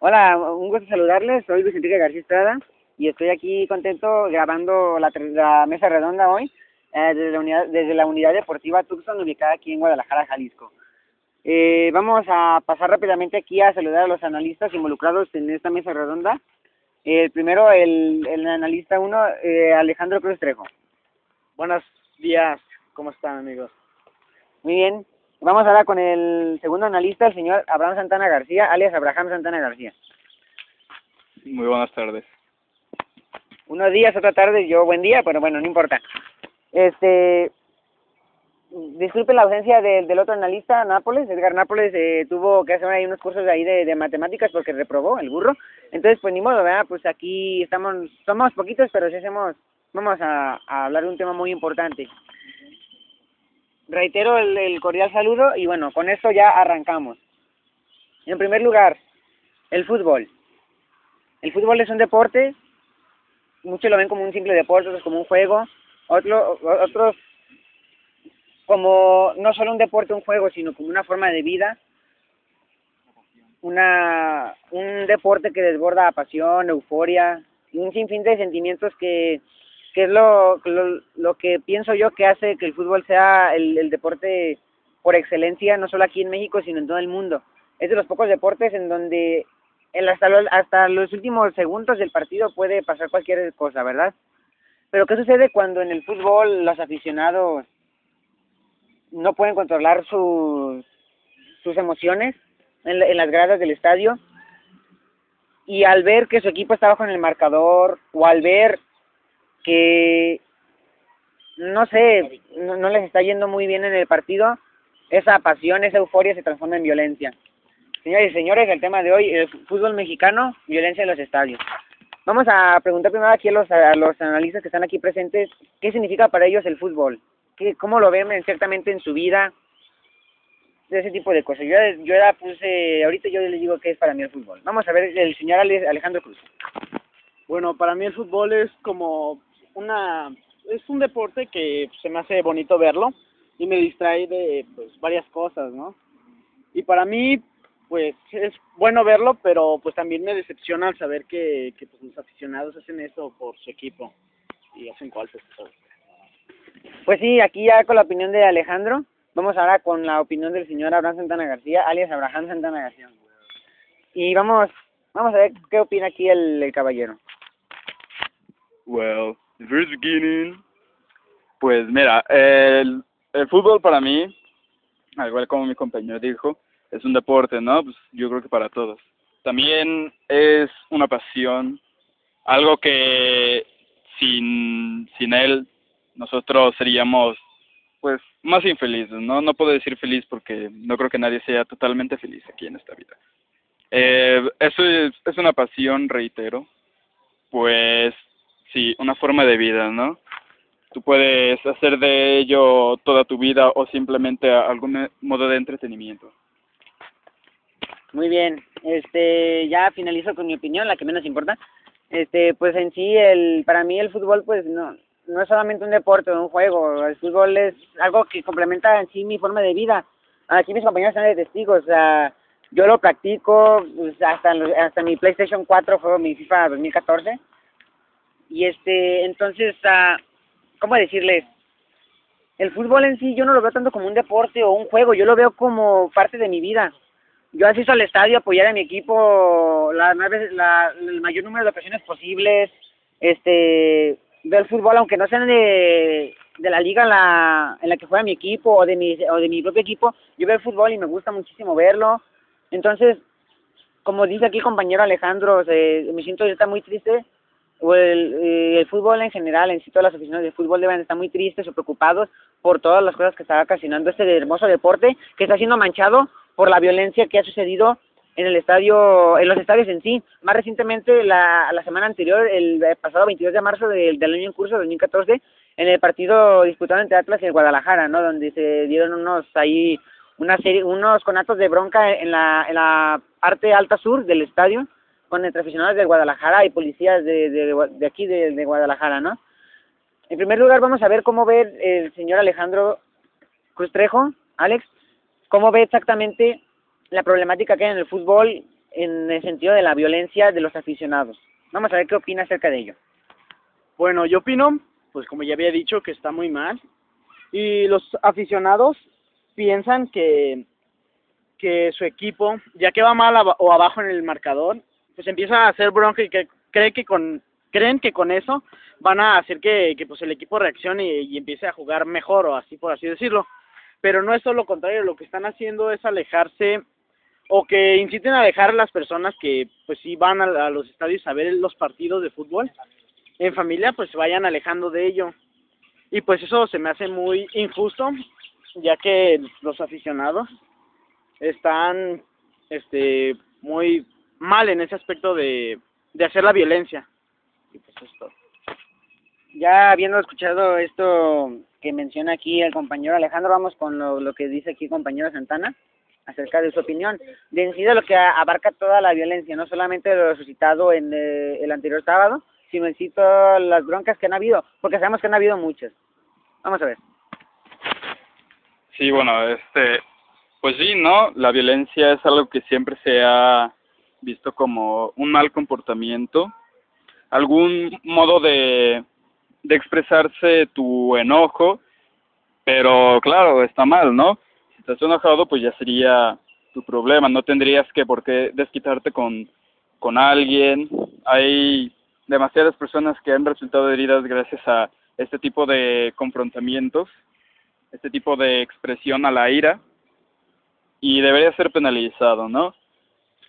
Hola, un gusto saludarles. Soy Luis Enrique García Estrada y estoy aquí contento grabando la mesa redonda hoy desde la unidad deportiva Tucson, ubicada aquí en Guadalajara, Jalisco. Vamos a pasar rápidamente aquí a saludar a los analistas involucrados en esta mesa redonda. Primero, el analista 1, Alejandro Cruz Trejo. Buenos días, ¿cómo están, amigos? Muy bien. Vamos ahora con el segundo analista, el señor Abraham Santana García, alias Abraham Santana García. Muy buenas tardes. Unos días, otra tarde, yo buen día, pero bueno, no importa. Disculpe la ausencia del otro analista, Nápoles. Edgar Nápoles tuvo que hacer ahí unos cursos de ahí de matemáticas porque reprobó el burro. Entonces, pues ni modo, ¿verdad? Pues aquí somos poquitos, pero sí vamos a hablar de un tema muy importante. Reitero el cordial saludo y bueno, con esto ya arrancamos. En primer lugar, el fútbol. El fútbol es un deporte, muchos lo ven como un simple deporte, otros como un juego, otros como no solo un deporte, un juego, sino como una forma de vida, un deporte que desborda pasión, euforia y un sinfín de sentimientos que es lo que pienso yo que hace que el fútbol sea el deporte por excelencia, no solo aquí en México, sino en todo el mundo. Es de los pocos deportes en donde hasta los últimos segundos del partido puede pasar cualquier cosa, ¿verdad? Pero ¿qué sucede cuando en el fútbol los aficionados no pueden controlar sus emociones en las gradas del estadio? Y al ver que su equipo está bajo en el marcador, o al ver que, no sé, no les está yendo muy bien en el partido, esa pasión, esa euforia se transforma en violencia. Señores y señores, el tema de hoy, el fútbol mexicano, violencia en los estadios. Vamos a preguntar primero aquí a los analistas que están aquí presentes, ¿qué significa para ellos el fútbol? ¿Cómo lo ven exactamente en su vida? De ese tipo de cosas. Yo ya puse, ahorita yo les digo qué es para mí el fútbol. Vamos a ver el señor Alejandro Cruz. Bueno, para mí el fútbol es como es un deporte que se me hace bonito verlo y me distrae de pues varias cosas, ¿no? Y para mí pues es bueno verlo, pero pues también me decepciona al saber que pues, los aficionados hacen eso por su equipo y hacen cosas. Pues sí, aquí ya con la opinión de Alejandro, vamos ahora con la opinión del señor Abraham Santana García, alias Abraham Santana García. Y vamos a ver qué opina aquí el caballero. Well, the first beginning. Pues mira, el fútbol para mí, al igual como mi compañero dijo, es un deporte, ¿no? Pues yo creo que para todos. También es una pasión, algo que sin él nosotros seríamos pues más infelices, ¿no? No puedo decir feliz porque no creo que nadie sea totalmente feliz aquí en esta vida. Eso es una pasión, reitero, pues sí, una forma de vida, ¿no? Tú puedes hacer de ello toda tu vida o simplemente algún modo de entretenimiento. Muy bien, ya finalizo con mi opinión, la que menos importa. Pues en sí, para mí el fútbol, pues no es solamente un deporte o un juego. El fútbol es algo que complementa en sí mi forma de vida. Aquí mis compañeros están de testigos. O sea, yo lo practico, pues, hasta mi PlayStation 4 juego mi FIFA 2014. Y entonces, ¿cómo decirles? El fútbol en sí yo no lo veo tanto como un deporte o un juego, yo lo veo como parte de mi vida. Yo asisto al estadio a apoyar a mi equipo el mayor número de ocasiones posibles. Veo el fútbol, aunque no sean de la liga en la que juega mi equipo o de mi propio equipo, yo veo el fútbol y me gusta muchísimo verlo. Entonces, como dice aquí el compañero Alejandro, me siento ahorita muy triste. El fútbol en general, en sí todas las aficionados del fútbol deben estar muy tristes o preocupados por todas las cosas que está ocasionando este hermoso deporte que está siendo manchado por la violencia que ha sucedido en los estadios en sí. Más recientemente, la semana anterior, el pasado 22 de marzo del año en curso, 2014, en el partido disputado entre Atlas y el Guadalajara, ¿no? Donde se dieron unos conatos de bronca en la parte alta sur del estadio, con entre aficionados del Guadalajara y policías de aquí de Guadalajara, ¿no? En primer lugar, vamos a ver cómo ve el señor Alejandro Cruz Trejo, Alex, cómo ve exactamente la problemática que hay en el fútbol en el sentido de la violencia de los aficionados. Vamos a ver qué opina acerca de ello. Bueno, yo opino, pues como ya había dicho, que está muy mal. Y los aficionados piensan que su equipo, ya que va mal o abajo en el marcador, pues empieza a hacer bronca y que creen que con eso van a hacer que pues el equipo reaccione y empiece a jugar mejor, o así por así decirlo. Pero no es todo lo contrario, lo que están haciendo es alejarse, o que inciten a alejar a las personas que pues sí van a los estadios a ver los partidos de fútbol en familia, pues se vayan alejando de ello. Y pues eso se me hace muy injusto, ya que los aficionados están muy mal en ese aspecto de hacer la violencia. Y pues esto. Ya habiendo escuchado esto que menciona aquí el compañero Alejandro, vamos con lo que dice aquí el compañero Santana acerca de su opinión. De en sí de lo que abarca toda la violencia, no solamente lo suscitado en el anterior sábado, sino en sí todas las broncas que han habido, porque sabemos que han habido muchas. Vamos a ver. Sí, bueno, pues sí, ¿no? La violencia es algo que siempre se ha visto como un mal comportamiento, algún modo de expresarse tu enojo, pero claro, está mal, ¿no? Si estás enojado, pues ya sería tu problema, no tendrías que por qué desquitarte con alguien. Hay demasiadas personas que han resultado heridas gracias a este tipo de confrontamientos, este tipo de expresión a la ira, y debería ser penalizado, ¿no?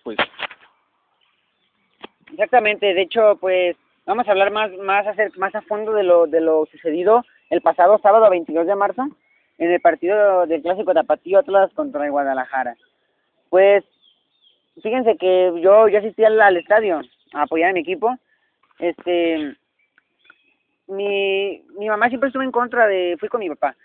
Pues Exactamente, de hecho, pues vamos a hablar más a fondo de lo sucedido el pasado sábado 22 de marzo en el partido del Clásico Tapatío Atlas contra el Guadalajara. Pues fíjense que yo asistí al estadio a apoyar a mi equipo. Mi mamá siempre estuvo en contra fui con mi papá.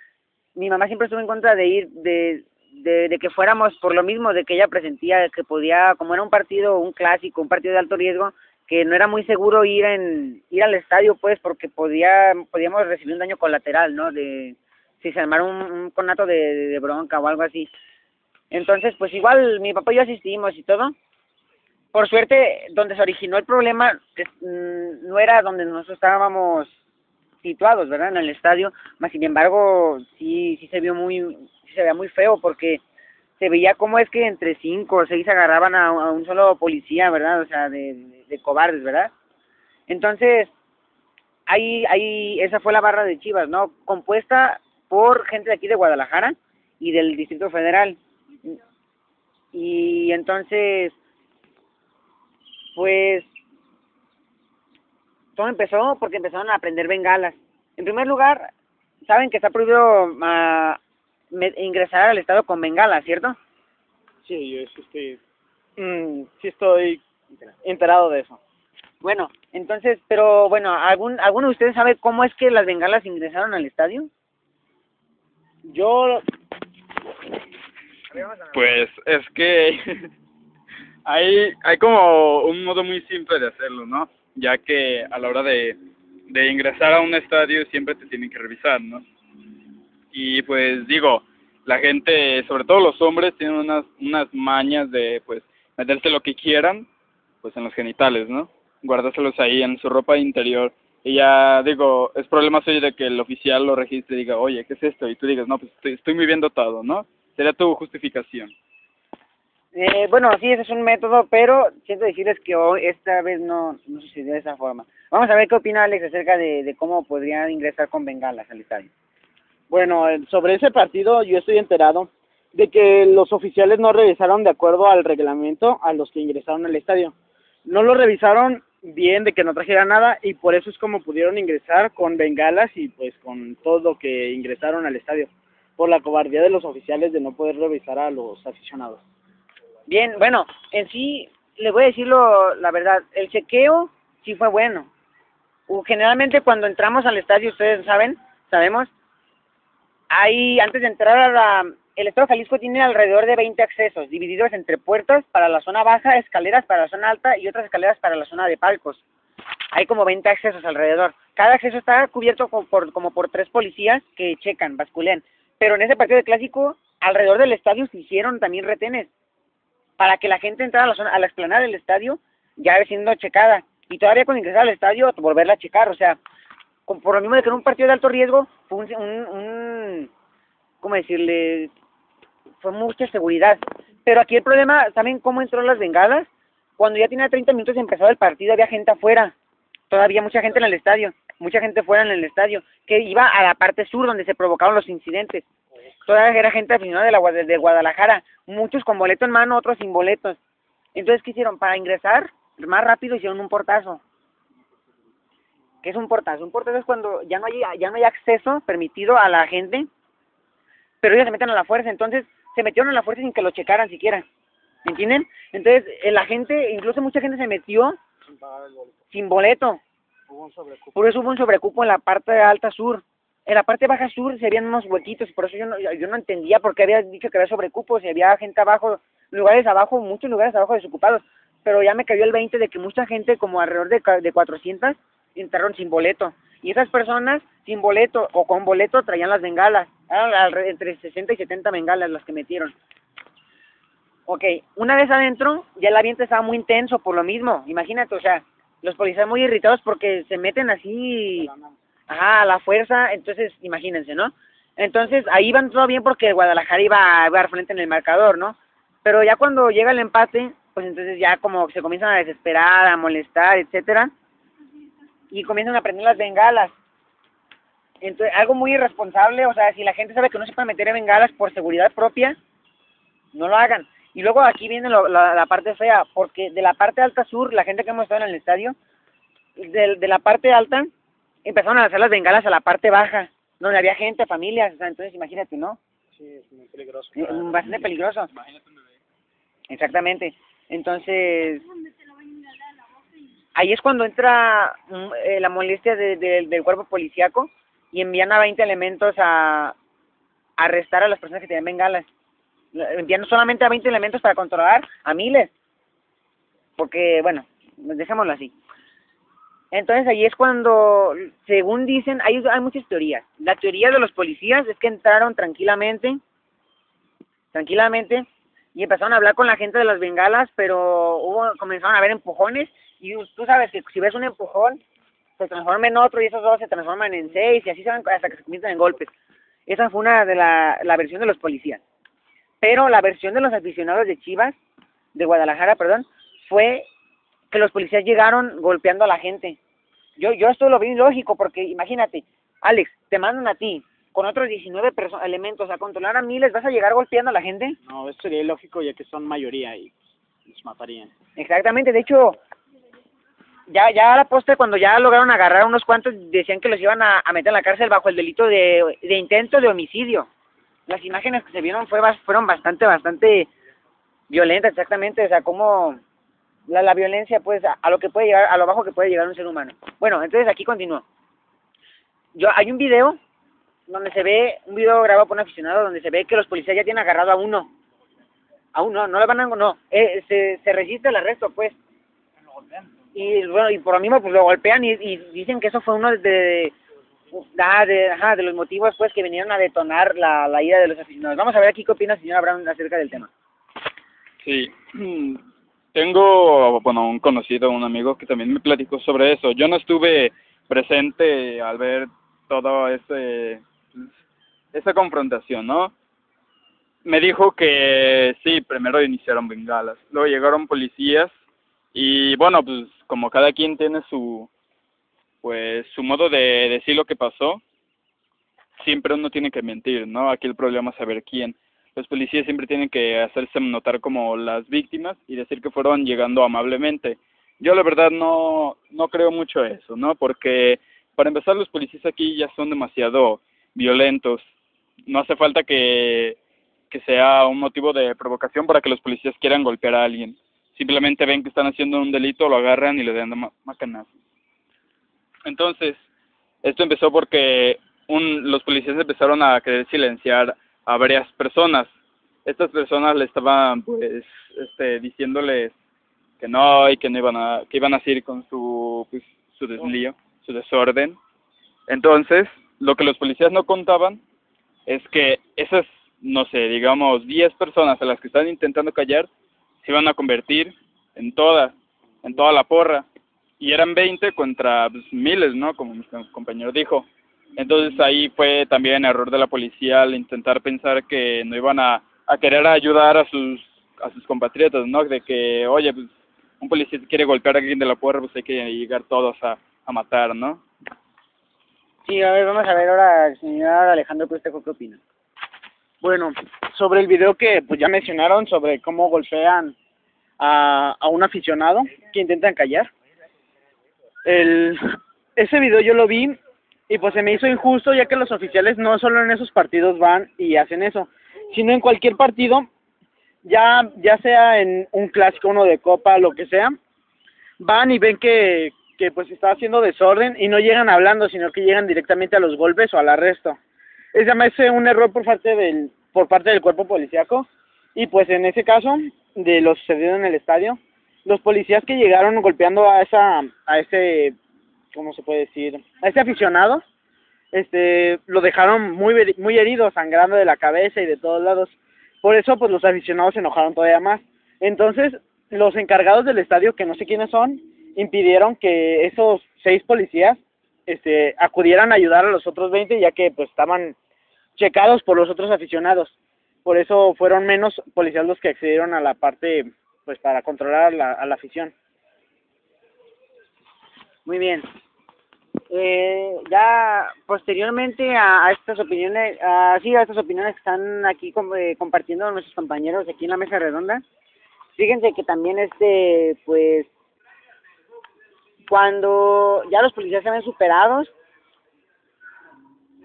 Mi mamá siempre estuvo en contra de ir, de que fuéramos por lo mismo, de que ella presentía que podía, como era un partido, un clásico, un partido de alto riesgo, que no era muy seguro ir al estadio, pues, porque podíamos recibir un daño colateral, ¿no? Si se armara un conato de bronca o algo así. Entonces, pues igual mi papá y yo asistimos y todo. Por suerte, donde se originó el problema no era donde nosotros estábamos situados, ¿verdad? En el estadio, más sin embargo, sí se veía muy feo, porque se veía cómo es que entre 5 o 6 agarraban a un solo policía, ¿verdad? O sea, de cobardes, ¿verdad? Entonces, esa fue la barra de Chivas, ¿no? Compuesta por gente de aquí de Guadalajara y del Distrito Federal. Y entonces, pues, todo empezó porque empezaron a prender bengalas. En primer lugar, saben que está prohibido ingresar al estado con bengalas, ¿cierto? Sí, yo sí estoy enterado de eso. Bueno, entonces, pero bueno, ¿alguno de ustedes sabe cómo es que las bengalas ingresaron al estadio? Yo Pues es que hay como un modo muy simple de hacerlo, ¿no? Ya que a la hora de ingresar a un estadio siempre te tienen que revisar, ¿no? Y pues digo, la gente, sobre todo los hombres, tienen unas mañas de pues meterse lo que quieran, pues en los genitales, ¿no? Guardárselos ahí en su ropa interior. Y ya digo, es problema suyo de que el oficial lo registre y diga, oye, ¿qué es esto? Y tú digas, no, pues estoy muy bien dotado, ¿no? Sería tu justificación. Bueno, sí, ese es un método, pero siento decirles que hoy, esta vez no sucedió de esa forma. Vamos a ver qué opina Alex acerca de cómo podrían ingresar con bengalas al estadio. Bueno, sobre ese partido yo estoy enterado de que los oficiales no revisaron de acuerdo al reglamento a los que ingresaron al estadio. No lo revisaron bien, de que no trajera nada, y por eso es como pudieron ingresar con bengalas y pues con todo lo que ingresaron al estadio, por la cobardía de los oficiales de no poder revisar a los aficionados. Bien, bueno, en sí, les voy a decir la verdad, el chequeo sí fue bueno. Generalmente cuando entramos al estadio, ustedes sabemos, antes de entrar el Estado de Jalisco tiene alrededor de 20 accesos, divididos entre puertas para la zona baja, escaleras para la zona alta y otras escaleras para la zona de palcos. Hay como 20 accesos alrededor. Cada acceso está cubierto como por 3 policías que checan, basculean. Pero en ese partido de clásico, alrededor del estadio se hicieron también retenes. para que la gente entrara a la zona, a la explanada del estadio, ya siendo checada, y todavía cuando ingresara al estadio, volverla a checar, o sea, por lo mismo de que en un partido de alto riesgo, fue ¿cómo decirle? Fue mucha seguridad. Pero aquí el problema, ¿saben cómo entró las bengalas? Cuando ya tenía 30 minutos de empezado el partido, había gente afuera, todavía mucha gente en el estadio, mucha gente fuera en el estadio, que iba a la parte sur donde se provocaron los incidentes. Todavía era gente aficionada de Guadalajara, muchos con boleto en mano, otros sin boletos. Entonces, ¿qué hicieron? Para ingresar más rápido hicieron un portazo. ¿Qué es un portazo? Un portazo es cuando ya no hay acceso permitido a la gente, pero ellos se meten a la fuerza. Entonces, se metieron a la fuerza sin que lo checaran siquiera. ¿Me entienden? Entonces, la gente, incluso mucha gente se metió sin boleto. Por eso hubo un sobrecupo en la parte alta sur. En la parte baja sur se habían unos huequitos, por eso yo no entendía por qué había dicho que había sobrecupo, si había gente abajo, muchos lugares abajo desocupados. Pero ya me cayó el 20 de que mucha gente, como alrededor de 400, entraron sin boleto. Y esas personas, sin boleto o con boleto, traían las bengalas. Eran entre 60 y 70 bengalas las que metieron. Ok, una vez adentro, ya el ambiente estaba muy intenso por lo mismo. Imagínate, o sea, los policías muy irritados porque se meten así, a la fuerza. Entonces, imagínense, ¿no? Entonces, ahí van todo bien porque Guadalajara iba a dar frente en el marcador, ¿no? Pero ya cuando llega el empate, pues entonces ya como se comienzan a desesperar, a molestar, etcétera, y comienzan a prender las bengalas. Entonces, algo muy irresponsable, o sea, si la gente sabe que no se puede meter en bengalas por seguridad propia, no lo hagan. Y luego aquí viene la parte fea, porque de la parte alta sur, la gente que hemos estado en el estadio, de la parte alta, empezaron a lanzar las bengalas a la parte baja, donde había gente, familias, o sea, entonces imagínate, ¿no? Sí, es muy peligroso. Bastante peligroso. Exactamente. Entonces, ahí es cuando entra la molestia del cuerpo policíaco y envían a 20 elementos a arrestar a las personas que tenían bengalas. Envían solamente a 20 elementos para controlar a miles. Porque, bueno, dejémoslo así. Entonces ahí es cuando, según dicen, hay muchas teorías. La teoría de los policías es que entraron tranquilamente, y empezaron a hablar con la gente de las bengalas, pero comenzaron a haber empujones, y tú sabes que si ves un empujón, se transforma en otro, y esos dos se transforman en 6, y así se van hasta que se convierten en golpes. Esa fue una de la versión de los policías. Pero la versión de los aficionados de Chivas, de Guadalajara, perdón, fue que los policías llegaron golpeando a la gente. Yo esto lo vi lógico, porque imagínate, Alex, te mandan a ti con otros 19 elementos a controlar a miles, ¿vas a llegar golpeando a la gente? No, eso sería ilógico ya que son mayoría y los matarían. Exactamente, de hecho, ya a la postre, cuando ya lograron agarrar a unos cuantos, decían que los iban a meter en la cárcel bajo el delito de intento de homicidio. Las imágenes que se vieron fueron bastante violentas, exactamente, o sea, como la violencia, pues, a lo que puede llegar, a lo bajo que puede llegar un ser humano. Bueno, entonces aquí continúo. Hay un video donde se ve, un video grabado por un aficionado, donde se ve que los policías ya tienen agarrado a uno, no le van a, no, se resiste el arresto, pues, y bueno, y por lo mismo, pues, lo golpean y dicen que eso fue uno de los motivos, pues, que vinieron a detonar la ira de los aficionados. Vamos a ver aquí qué opina el señor Abraham acerca del tema. Sí, tengo, bueno, un conocido, un amigo que también me platicó sobre eso. Yo no estuve presente al ver todo esa confrontación, ¿no? Me dijo que sí, primero iniciaron bengalas, luego llegaron policías y bueno, pues como cada quien tiene su modo de decir lo que pasó, siempre uno tiene que mentir, ¿no? Aquí el problema es saber quién. Los policías siempre tienen que hacerse notar como las víctimas y decir que fueron llegando amablemente. Yo la verdad no creo mucho eso, ¿no? Porque para empezar los policías aquí ya son demasiado violentos. No hace falta que sea un motivo de provocación para que los policías quieran golpear a alguien. Simplemente ven que están haciendo un delito, lo agarran y le dan macanazos. Entonces, esto empezó porque los policías empezaron a querer silenciar a varias personas. Estas personas le estaban pues diciéndoles que no y que iban a seguir con su deslío, su desorden. Entonces, lo que los policías no contaban es que esas, no sé, digamos 10 personas a las que están intentando callar se iban a convertir en toda la porra, y eran 20 contra pues, miles, ¿no? Como mi compañero dijo. Entonces ahí fue también error de la policía al intentar pensar que no iban a querer ayudar a sus compatriotas, ¿no? De que, oye, pues un policía quiere golpear a alguien de la porra, pues hay que llegar todos a matar, ¿no? Sí, a ver, vamos a ver ahora, señor Alejandro Cuestejo, ¿qué opina? Bueno, sobre el video que pues ya mencionaron, sobre cómo golpean a un aficionado que intentan callar. Ese video yo lo vi y pues se me hizo injusto, ya que los oficiales no solo en esos partidos van y hacen eso, sino en cualquier partido, ya sea en un clásico, uno de copa, lo que sea, van y ven que pues está haciendo desorden y no llegan hablando, sino que llegan directamente a los golpes o al arresto. Ese me hace un error por parte del cuerpo policíaco, y pues en ese caso de lo sucedido en el estadio, los policías que llegaron golpeando a ese, ¿cómo se puede decir? A ese aficionado, lo dejaron muy herido, sangrando de la cabeza y de todos lados. Por eso pues los aficionados se enojaron todavía más. Entonces los encargados del estadio, que no sé quiénes son, impidieron que esos 6 policías acudieran a ayudar a los otros 20, ya que pues estaban checados por los otros aficionados. Por eso fueron menos policías los que accedieron a la parte pues para controlar a la afición. Muy bien. Ya posteriormente a estas opiniones, a estas opiniones que están aquí compartiendo nuestros compañeros aquí en la mesa redonda, fíjense que también pues cuando ya los policías se ven superados,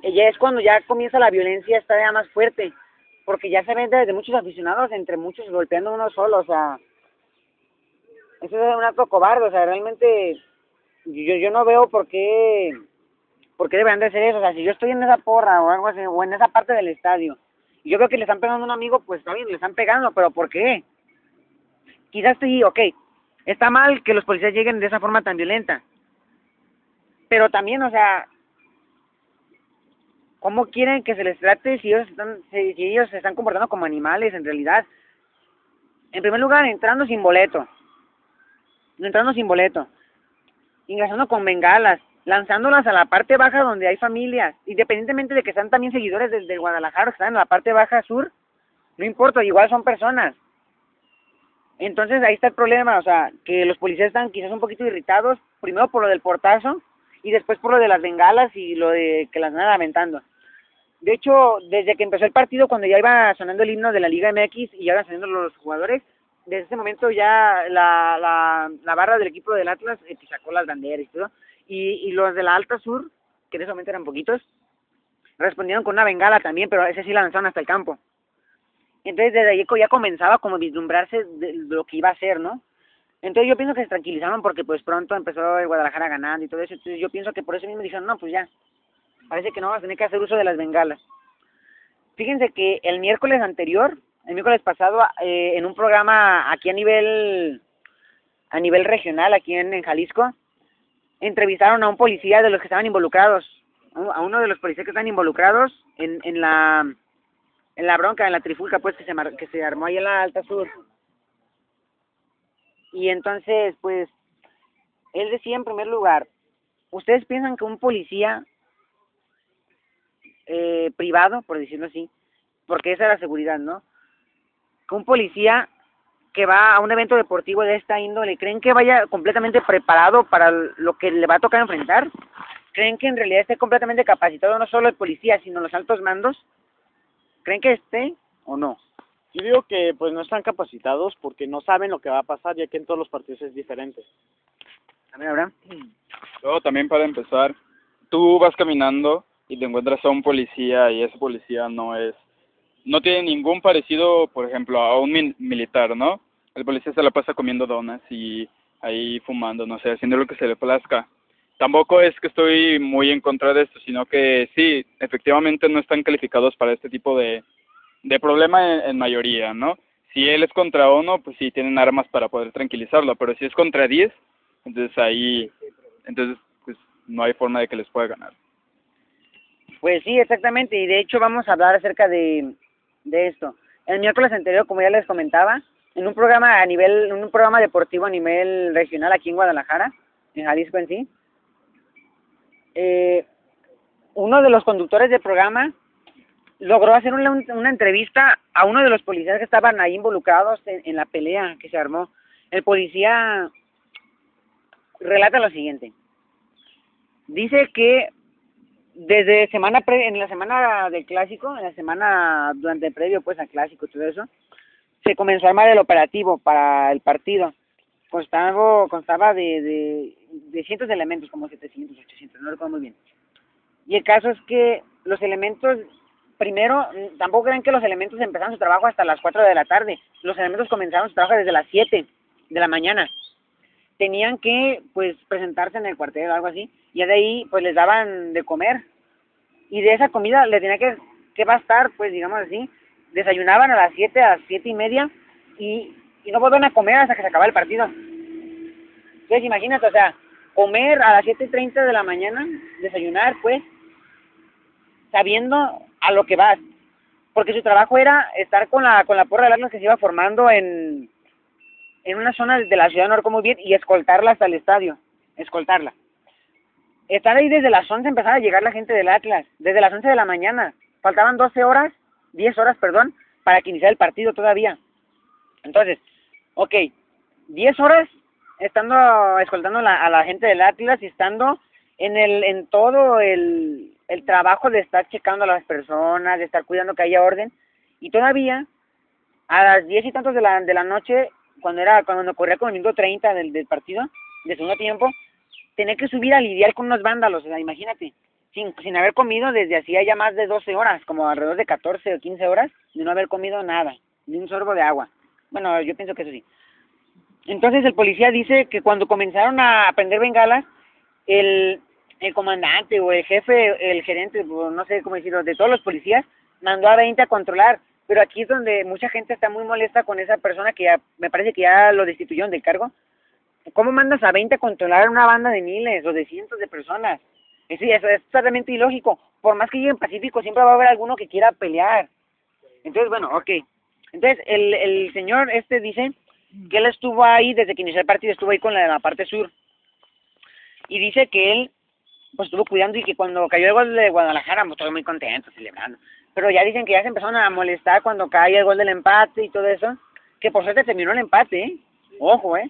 ya es cuando ya comienza la violencia esta ya más fuerte, porque ya se ven desde muchos aficionados, entre muchos golpeando uno solo, o sea, eso es un acto cobarde, o sea, realmente yo no veo por qué deberían de hacer eso. O sea, si yo estoy en esa porra o algo así, o en esa parte del estadio, y yo veo que le están pegando a un amigo, pues está bien, le están pegando, pero ¿por qué? Quizás sí, ok, está mal que los policías lleguen de esa forma tan violenta, pero también, o sea, ¿cómo quieren que se les trate si ellos se están comportando como animales en realidad? En primer lugar, entrando sin boleto, ingresando con bengalas, lanzándolas a la parte baja donde hay familias, independientemente de que sean también seguidores del Guadalajara, que están en la parte baja sur, no importa, igual son personas. Entonces ahí está el problema, o sea, que los policías están quizás un poquito irritados, primero por lo del portazo, y después por lo de las bengalas y lo de que las andan aventando. De hecho, desde que empezó el partido, cuando ya iba sonando el himno de la Liga MX y ya iban saliendo los jugadores, desde ese momento ya la barra del equipo del Atlas sacó las banderas y todo, y los de la Alta Sur, que en ese momento eran poquitos, respondieron con una bengala también, pero ese sí la lanzaron hasta el campo. Entonces desde ahí ya comenzaba como a vislumbrarse de lo que iba a ser, ¿no? Entonces yo pienso que se tranquilizaron porque pues pronto empezó el Guadalajara ganando y todo eso, entonces yo pienso que por eso mismo dijeron, no, pues ya, parece que no vamos a tener que hacer uso de las bengalas. Fíjense que el miércoles pasado, en un programa aquí a nivel regional, aquí en Jalisco, entrevistaron a un policía de los que estaban involucrados, a uno de los policías que están involucrados en la bronca, en la trifulca pues que se armó ahí en la Alta Sur. Y entonces pues él decía en primer lugar, ¿ustedes piensan que un policía privado, por decirlo así, porque esa es la seguridad, ¿no? Que un policía que va a un evento deportivo de esta índole, ¿creen que vaya completamente preparado para lo que le va a tocar enfrentar? ¿Creen que en realidad esté completamente capacitado no solo el policía, sino los altos mandos? ¿Creen que esté o no? Yo digo que pues no están capacitados porque no saben lo que va a pasar, ya que en todos los partidos es diferente. A ver, Abraham. Luego también para empezar, tú vas caminando y te encuentras a un policía y ese policía no tiene ningún parecido, por ejemplo, a un militar, ¿no? El policía se la pasa comiendo donas y ahí fumando, no sé, haciendo lo que se le plazca. Tampoco es que estoy muy en contra de esto, sino que sí, efectivamente no están calificados para este tipo de problema en mayoría, ¿no? Si él es contra uno, pues sí, tienen armas para poder tranquilizarlo, pero si es contra 10, entonces pues no hay forma de que les pueda ganar. Pues sí, exactamente, y de hecho vamos a hablar acerca de esto. El miércoles anterior, como ya les comentaba, en un programa deportivo a nivel regional aquí en Guadalajara, en Jalisco en sí. Uno de los conductores del programa logró hacer una entrevista a uno de los policías que estaban ahí involucrados en la pelea que se armó. El policía relata lo siguiente. Dice que desde en la semana del clásico, en la semana durante el previo pues al clásico y todo eso, se comenzó a armar el operativo para el partido. Constaba de cientos de elementos, como 700, 800, no recuerdo muy bien. Y el caso es que los elementos, primero, tampoco crean que los elementos empezaron su trabajo hasta las 4 de la tarde. Los elementos comenzaron su trabajo desde las 7 de la mañana. Tenían que, pues, presentarse en el cuartel o algo así, y de ahí, pues, les daban de comer. Y de esa comida le tenía que bastar, pues, digamos así. Desayunaban a las 7, a las 7:30, y no vuelven a comer hasta que se acaba el partido. Entonces, imagínate, o sea, comer a las 7:30 de la mañana, desayunar, pues, sabiendo a lo que vas. Porque su trabajo era estar con la porra de Atlas que se iba formando en una zona de la ciudad, no recuerdo muy bien, y escoltarla hasta el estadio, escoltarla. Estar ahí desde las 11 empezaba a llegar la gente del Atlas, desde las 11 de la mañana. Faltaban 10 horas, para que iniciara el partido todavía. Entonces, ok, 10 horas escoltando a la gente del Atlas y estando en todo el trabajo de estar checando a las personas, de estar cuidando que haya orden, y todavía a las 10 y tantos de la noche, cuando corría con el minuto 30 del partido, de segundo tiempo, tenía que subir a lidiar con unos vándalos, o sea, imagínate, sin haber comido desde hacía ya más de 12 horas, como alrededor de 14 o 15 horas, de no haber comido nada, ni un sorbo de agua. Bueno, yo pienso que eso sí. Entonces el policía dice que cuando comenzaron a prender bengalas, el comandante o el jefe, el gerente, no sé cómo decirlo, de todos los policías, mandó a 20 a controlar. Pero aquí es donde mucha gente está muy molesta con esa persona que ya, me parece que ya lo destituyeron del cargo. ¿Cómo mandas a 20 a controlar una banda de miles o de cientos de personas? Sí, eso es totalmente ilógico. Por más que lleguen pacíficos, siempre va a haber alguno que quiera pelear. Entonces, bueno, ok. Entonces, el señor dice que él estuvo ahí desde que inició el partido, estuvo ahí con la parte sur. Y dice que él, pues, estuvo cuidando y que cuando cayó el gol de Guadalajara, pues, todos muy contentos, celebrando. Pero ya dicen que ya se empezaron a molestar cuando cae el gol del empate y todo eso. Que por suerte terminó el empate, ¿eh? Ojo, ¿eh?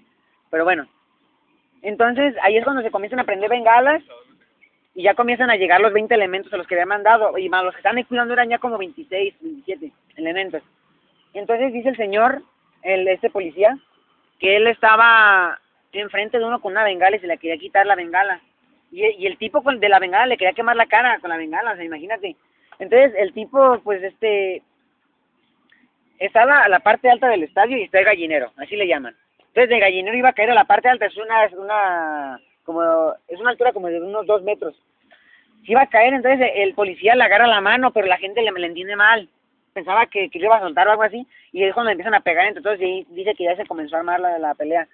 Pero bueno. Entonces, ahí es cuando se comienzan a prender bengalas y ya comienzan a llegar los 20 elementos a los que habían mandado. Y más los que estaban ahí cuidando eran ya como 26, 27 elementos. Entonces dice el señor, policía, que él estaba enfrente de uno con una bengala y se le quería quitar la bengala. Y el tipo de la bengala le quería quemar la cara con la bengala, o sea, imagínate. Entonces el tipo, pues, está a la parte alta del estadio y está el gallinero, así le llaman. Entonces de gallinero iba a caer a la parte alta, es una altura como de unos 2 metros. Si iba a caer, entonces el policía le agarra la mano, pero la gente le entiende mal. Pensaba que le iba a soltar o algo así, y es cuando empiezan a pegar entre todos, y dice que ya se comenzó a armar la pelea.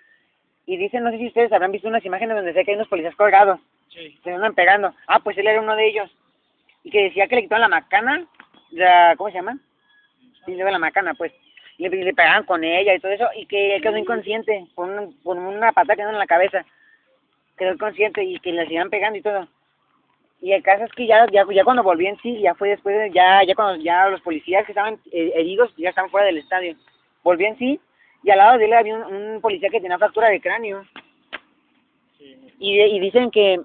Y dicen, no sé si ustedes habrán visto unas imágenes donde sé que hay unos policías colgados. Sí. Se andan pegando. Ah, pues él era uno de ellos. Y que decía que le quitaron la macana, ¿cómo se llama? Sí, la macana, pues. Le pegaban con ella y todo eso, y que él quedó inconsciente, con una patada que dio en la cabeza. Quedó inconsciente y que le seguían pegando y todo. Y el caso es que ya cuando volví en sí, ya fue después, ya cuando ya los policías que estaban heridos ya estaban fuera del estadio. Volví en sí, y al lado de él había un policía que tenía fractura de cráneo. Sí. Y dicen que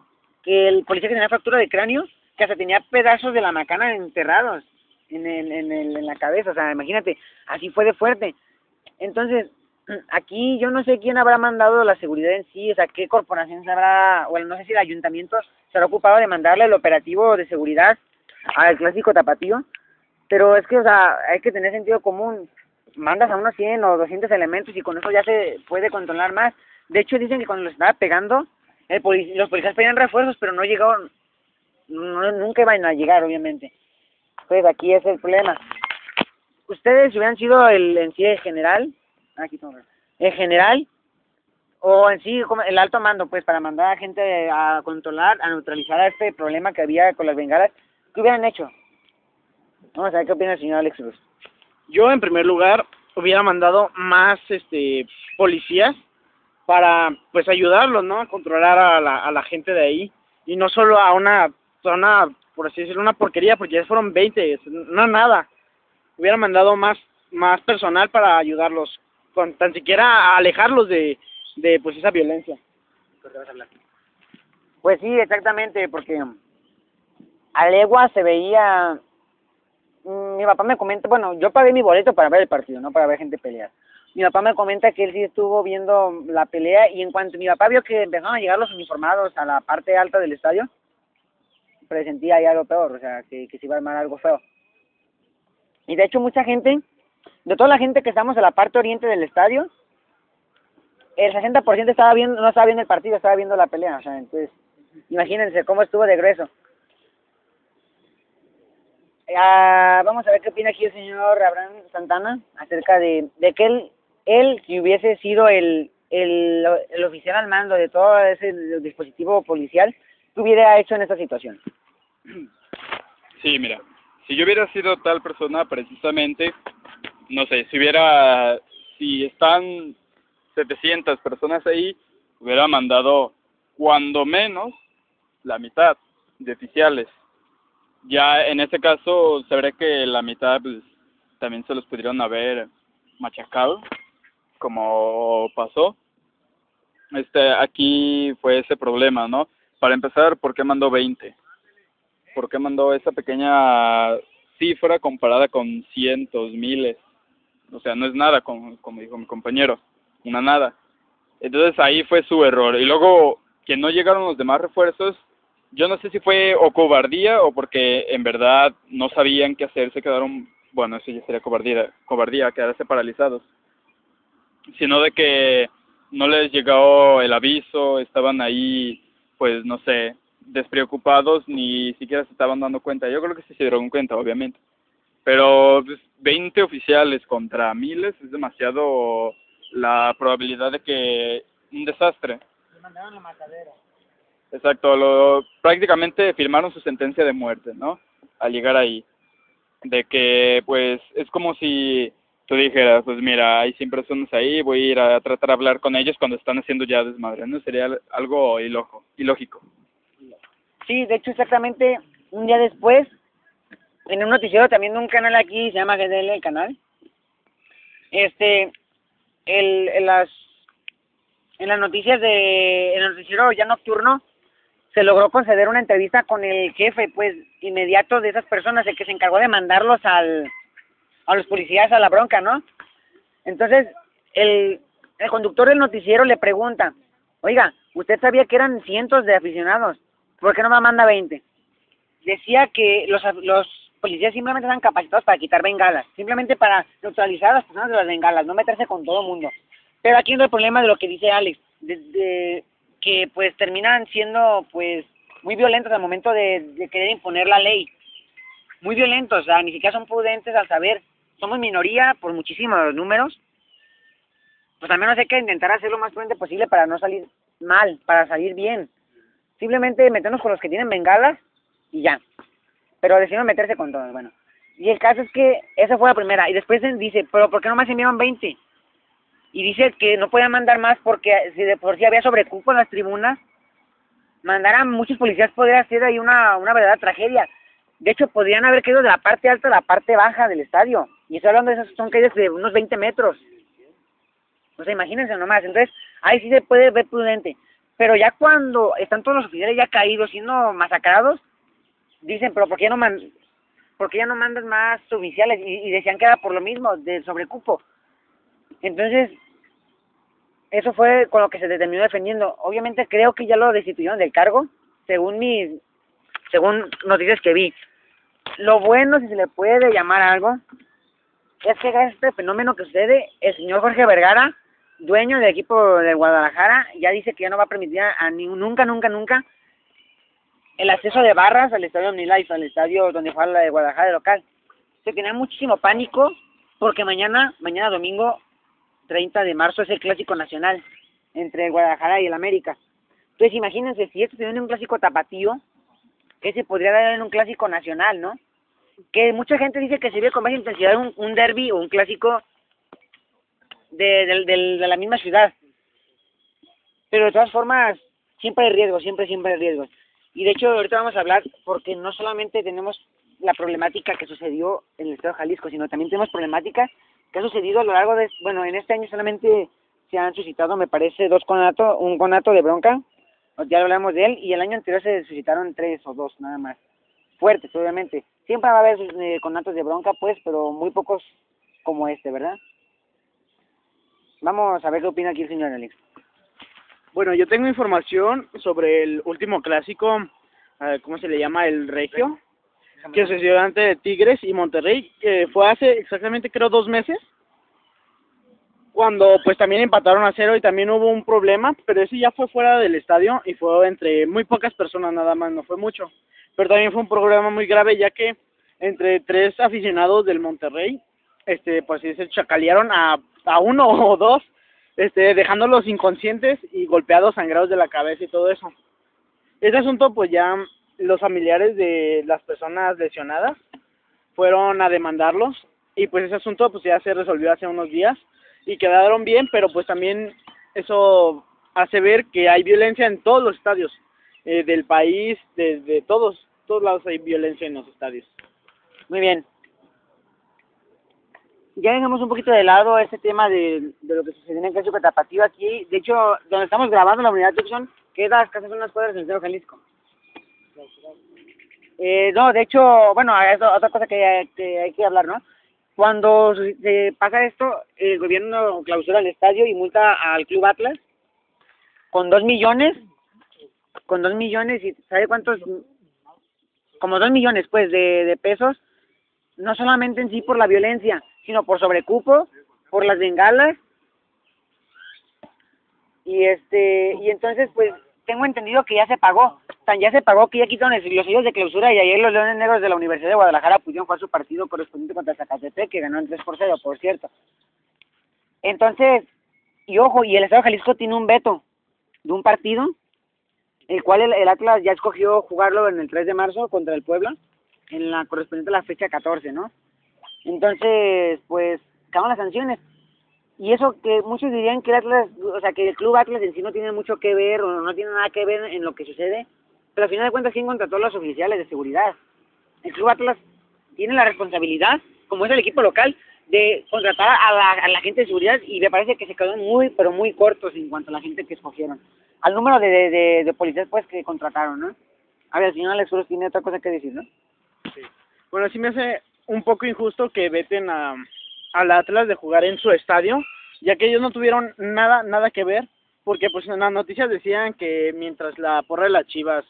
el policía que tenía fractura de cráneo, que hasta tenía pedazos de la macana enterrados en la cabeza, o sea, imagínate, así fue de fuerte. Entonces, aquí yo no sé quién habrá mandado la seguridad en sí, o sea, qué corporación se habrá, o no sé si el ayuntamiento se habrá ocupado de mandarle el operativo de seguridad al clásico tapatío, pero es que, o sea, hay que tener sentido común. Mandas a unos 100 o 200 elementos y con eso ya se puede controlar más. De hecho, dicen que cuando los estaba pegando, los policías pedían refuerzos, pero no llegaron, nunca iban a llegar, obviamente. Entonces, aquí es el problema. Ustedes hubieran sido en sí el general, el general, o en sí como el alto mando, pues, para mandar a gente a controlar, a neutralizar a este problema que había con las bengalas, ¿qué hubieran hecho? Vamos a ver qué opina el señor Alex Cruz. Yo, en primer lugar, hubiera mandado más policías para pues ayudarlos, ¿no? A controlar a la gente de ahí y no solo a una zona, por así decirlo, una porquería, porque ya fueron 20, no nada. Hubiera mandado más personal para ayudarlos, con tan siquiera a alejarlos de pues esa violencia. Pues sí, exactamente, porque a legua se veía. Mi papá me comenta, bueno, yo pagué mi boleto para ver el partido, no para ver gente pelear. Mi papá me comenta que él sí estuvo viendo la pelea y en cuanto mi papá vio que empezaron a llegar los uniformados a la parte alta del estadio, presentía ahí algo peor, o sea, que se iba a armar algo feo. Y de hecho mucha gente, de toda la gente que estamos en la parte oriente del estadio, el 60% no estaba viendo el partido, estaba viendo la pelea, o sea, entonces, imagínense cómo estuvo de grueso. Vamos a ver qué opina aquí el señor Abraham Santana acerca de que él si hubiese sido el oficial al mando de todo ese dispositivo policial, ¿qué hubiera hecho en esta situación? Sí, mira, si yo hubiera sido tal persona, precisamente, no sé, si están 700 personas ahí, hubiera mandado cuando menos la mitad de oficiales. Ya en este caso se ve que la mitad pues, también se los pudieron haber machacado, como pasó. Aquí fue ese problema, ¿no? Para empezar, ¿por qué mandó 20? ¿Por qué mandó esa pequeña cifra comparada con cientos, miles? O sea, no es nada, como dijo mi compañero, una nada. Entonces ahí fue su error. Y luego, que no llegaron los demás refuerzos, yo no sé si fue o cobardía o porque en verdad no sabían qué hacer, se quedaron, bueno, eso ya sería cobardía, quedarse paralizados, sino de que no les llegó el aviso, estaban ahí, pues no sé, despreocupados, ni siquiera se estaban dando cuenta. Yo creo que sí se dieron cuenta, obviamente, pero pues, 20 oficiales contra miles es demasiado la probabilidad de que un desastre. Le mandaron la matadera. Exacto, prácticamente firmaron su sentencia de muerte, ¿no? Al llegar ahí, de que pues es como si tú dijeras, pues mira, hay 100 personas ahí, voy a ir a tratar de hablar con ellos cuando están haciendo ya desmadre, ¿no? Sería algo ilógico. Sí, de hecho exactamente un día después, en un noticiero también de un canal aquí, se llama GDL el canal, en las noticias en el noticiero ya nocturno, se logró conceder una entrevista con el jefe, pues, inmediato de esas personas, el que se encargó de mandarlos a los policías a la bronca, ¿no? Entonces, el conductor del noticiero le pregunta, oiga, ¿usted sabía que eran cientos de aficionados? ¿Por qué no me manda 20? Decía que los policías simplemente están capacitados para quitar bengalas, simplemente para neutralizar a las personas de las bengalas, no meterse con todo el mundo. Pero aquí entra el problema de lo que dice Alex, que pues terminan siendo pues muy violentos al momento de querer imponer la ley, muy violentos, o sea, ni siquiera son prudentes al saber, somos minoría por muchísimos números, pues al menos hay que intentar hacer lo más prudente posible para no salir mal, para salir bien, simplemente meternos con los que tienen bengalas y ya, pero decidieron meterse con todos, bueno, y el caso es que esa fue la primera, y después dice, pero ¿por qué nomás enviaron 20? Y dice que no podían mandar más porque si de por sí había sobrecupo en las tribunas, mandar a muchos policías podría ser ahí una verdadera tragedia. De hecho, podrían haber caído de la parte alta a la parte baja del estadio. Y estoy hablando de esas, son caídas de unos 20 metros. O sea, imagínense nomás. Entonces, ahí sí se puede ver prudente. Pero ya cuando están todos los oficiales ya caídos, siendo masacrados, dicen, pero ¿por qué ya no mandas más oficiales? Y decían que era por lo mismo, del sobrecupo. Entonces, eso fue con lo que se terminó defendiendo. Obviamente creo que ya lo destituyeron del cargo, según noticias que vi. Lo bueno, si se le puede llamar algo, es que gracias a este fenómeno que sucede, el señor Jorge Vergara, dueño del equipo de Guadalajara, ya dice que ya no va a permitir nunca el acceso de barras al estadio OmniLife, al estadio donde juega la de Guadalajara de local. Se tenía muchísimo pánico porque mañana domingo 30 de marzo es el clásico nacional entre el Guadalajara y el América. Entonces imagínense, si esto se viene un clásico tapatío, ¿qué se podría dar en un clásico nacional, no? Que mucha gente dice que se ve con más intensidad un derbi o un clásico de la misma ciudad. Pero de todas formas, siempre hay riesgos, siempre hay riesgos. Y de hecho, ahorita vamos a hablar porque no solamente tenemos la problemática que sucedió en el estado de Jalisco, sino también tenemos problemáticas que ha sucedido a lo largo de, bueno, en este año solamente se han suscitado, me parece, un conato de bronca, ya hablamos de él, y el año anterior se suscitaron 3 o 2 nada más, fuertes, obviamente. Siempre va a haber conatos de bronca, pues, pero muy pocos como este, ¿verdad? Vamos a ver qué opina aquí el señor Alex. Bueno, yo tengo información sobre el último clásico, ¿cómo se le llama? El Regio, que sucedió ante Tigres y Monterrey, que fue hace exactamente creo 2 meses, cuando pues también empataron a 0 y también hubo un problema, pero ese ya fue fuera del estadio y fue entre muy pocas personas nada más, no fue mucho, pero también fue un problema muy grave ya que entre 3 aficionados del Monterrey, pues sí se chacalearon a uno o dos, dejándolos inconscientes y golpeados, sangrados de la cabeza y todo eso. Ese asunto pues ya los familiares de las personas lesionadas fueron a demandarlos y pues ese asunto pues ya se resolvió hace unos días y quedaron bien, pero pues también eso hace ver que hay violencia en todos los estadios del país, desde todos lados hay violencia en los estadios. Muy bien. Ya dejamos un poquito de lado este tema de lo que sucedió en el caso de Tapatío aquí. De hecho, donde estamos grabando la unidad de Tucson, queda escasas unas cuadras del centro de Jalisco. No, de hecho, bueno, es otra cosa que hay que hablar, ¿no? Cuando se pasa esto, el gobierno clausura el estadio y multa al Club Atlas con 2 millones, y ¿sabe cuántos? Como 2 millones, pues, de pesos, no solamente en sí por la violencia, sino por sobrecupo, por las bengalas, y entonces, pues, tengo entendido que ya se pagó, ya se pagó que ya quitaron los sellos de clausura y ayer los Leones Negros de la Universidad de Guadalajara pudieron jugar su partido correspondiente contra Zacatepec, que ganó en 3-0, por cierto. Entonces, y ojo, y el Estado de Jalisco tiene un veto de un partido, el cual el Atlas ya escogió jugarlo en el 3 de marzo contra el Puebla, en la correspondiente a la fecha 14, ¿no? Entonces, pues, acaban las sanciones. Y eso que muchos dirían que el Atlas, o sea, que el Club Atlas en sí no tiene mucho que ver o no tiene nada que ver en lo que sucede, pero al final de cuentas, ¿quién contrató a los oficiales de seguridad? El Club Atlas tiene la responsabilidad, como es el equipo local, de contratar a la gente de seguridad y me parece que se quedaron muy, pero muy cortos en cuanto a la gente que escogieron. Al número de policías, pues, que contrataron, ¿no? A ver, el señor Alex Cruz tiene otra cosa que decir, ¿no? Sí. Bueno, sí me hace un poco injusto que veten al Atlas de jugar en su estadio, ya que ellos no tuvieron nada que ver, porque pues en las noticias decían que mientras la porra de las Chivas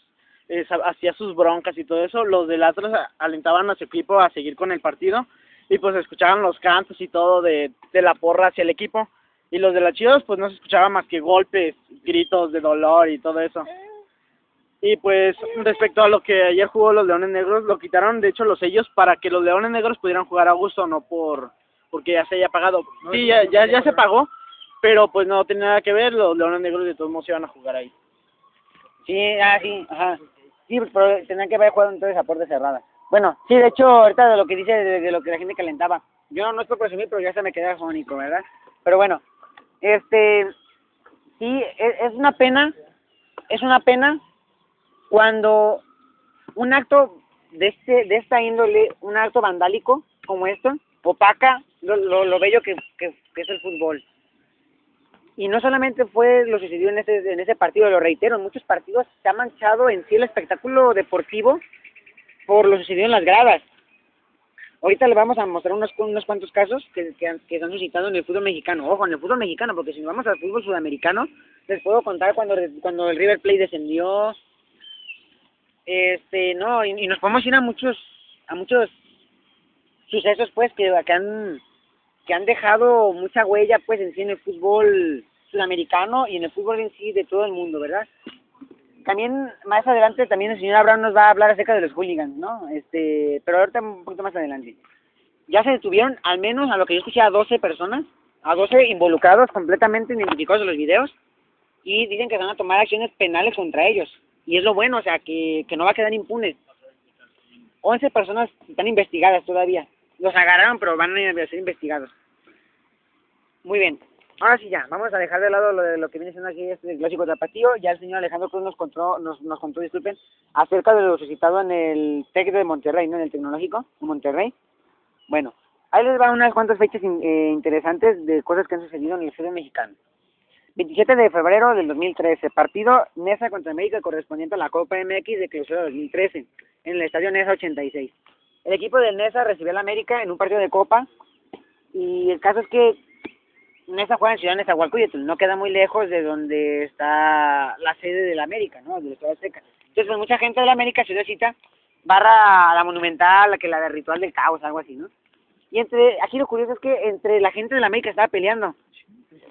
hacía sus broncas y todo eso, los del Atlas alentaban a su equipo a seguir con el partido y pues escuchaban los cantos y todo de la porra hacia el equipo, y los de las Chivas pues no se escuchaba más que golpes, gritos de dolor y todo eso. Y pues respecto a lo que ayer jugó los Leones Negros, lo quitaron de hecho los sellos para que los Leones Negros pudieran jugar a gusto, no porque ya se haya pagado. Sí, ya se pagó, pero pues no tiene nada que ver, los Leones Negros de todos modos iban a jugar ahí. Sí, sí, ajá. Sí, pero tendrían que haber jugado entonces a puerta cerrada. Bueno, sí, de hecho, ahorita de lo que dice, de lo que la gente calentaba, yo no es por presumir, pero ya se me queda afónico, ¿verdad? Pero bueno, sí, es una pena cuando un acto de esta índole, un acto vandálico como esto, opaca lo bello que es el fútbol. Y no solamente fue lo sucedió en ese partido, lo reitero, en muchos partidos se ha manchado en sí el espectáculo deportivo por lo sucedido en las gradas. Ahorita le vamos a mostrar unos cuantos casos que se han suscitado en el fútbol mexicano. Ojo, en el fútbol mexicano, porque si nos vamos al fútbol sudamericano, les puedo contar cuando el River Plate descendió, no, y nos podemos ir a muchos sucesos, pues, que han dejado mucha huella, pues, en sí en el fútbol sudamericano y en el fútbol en sí de todo el mundo, ¿verdad? También, más adelante, también el señor Abraham nos va a hablar acerca de los hooligans, ¿no? Pero ahorita un poquito más adelante. Ya se detuvieron, al menos, a lo que yo escuché, a 12 personas, a 12 involucrados, completamente identificados en los videos, y dicen que van a tomar acciones penales contra ellos. Y es lo bueno, o sea, que no va a quedar impune. 11 personas están investigadas todavía. Los agarraron, pero van a ser investigados. Muy bien. Ahora sí ya, vamos a dejar de lado lo que viene siendo aquí este clásico tapatío. Ya el señor Alejandro Cruz nos contó, disculpen, acerca de lo suscitado en el TEC de Monterrey, ¿no? En el Tecnológico de Monterrey. Bueno, ahí les van unas cuantas fechas interesantes de cosas que han sucedido en el fútbol mexicano. 27 de febrero del 2013, partido Nesa contra América correspondiente a la Copa MX de Clausura 2013, en el estadio Nesa 86. El equipo del Nesa recibió al América en un partido de Copa, y el caso es que Nesa juega en Ciudad Nezahualcóyotl, no queda muy lejos de donde está la sede del América, ¿no? Del Estadio Azteca. Entonces, pues mucha gente de la América, ciudadcita, barra a la Monumental, que la de Ritual del Caos, algo así, ¿no? Y aquí lo curioso es que entre la gente de la América estaba peleando.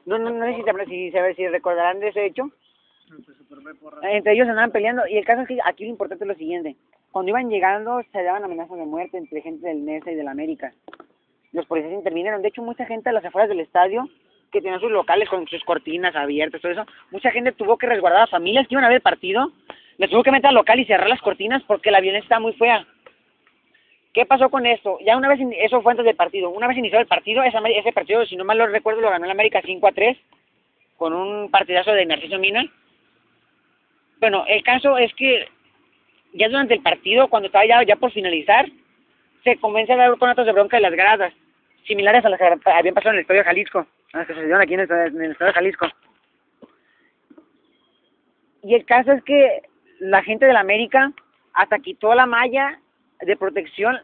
No sé si recordarán de ese hecho. Entre ellos andaban peleando, y el caso es que aquí lo importante es lo siguiente. Cuando iban llegando, se daban amenazas de muerte entre gente del Nesa y del América. Los policías intervinieron. De hecho, mucha gente a las afueras del estadio, que tenían sus locales con sus cortinas abiertas, todo eso, mucha gente tuvo que resguardar a familias que iban a ver el partido, les tuvo que meter al local y cerrar las cortinas porque la violencia estaba muy fea. ¿Qué pasó con esto? Ya una vez, eso fue antes del partido, una vez iniciado el partido, ese partido, si no mal lo recuerdo, lo ganó el América 5-3, con un partidazo de Narciso Mina. Bueno, el caso es que ya durante el partido, cuando estaba ya por finalizar, se comienza a dar conatos de bronca de las gradas, similares a las que habían pasado en el Estadio Jalisco, a las que sucedieron aquí en el Estadio Jalisco. Y el caso es que la gente de la América hasta quitó la malla de protección,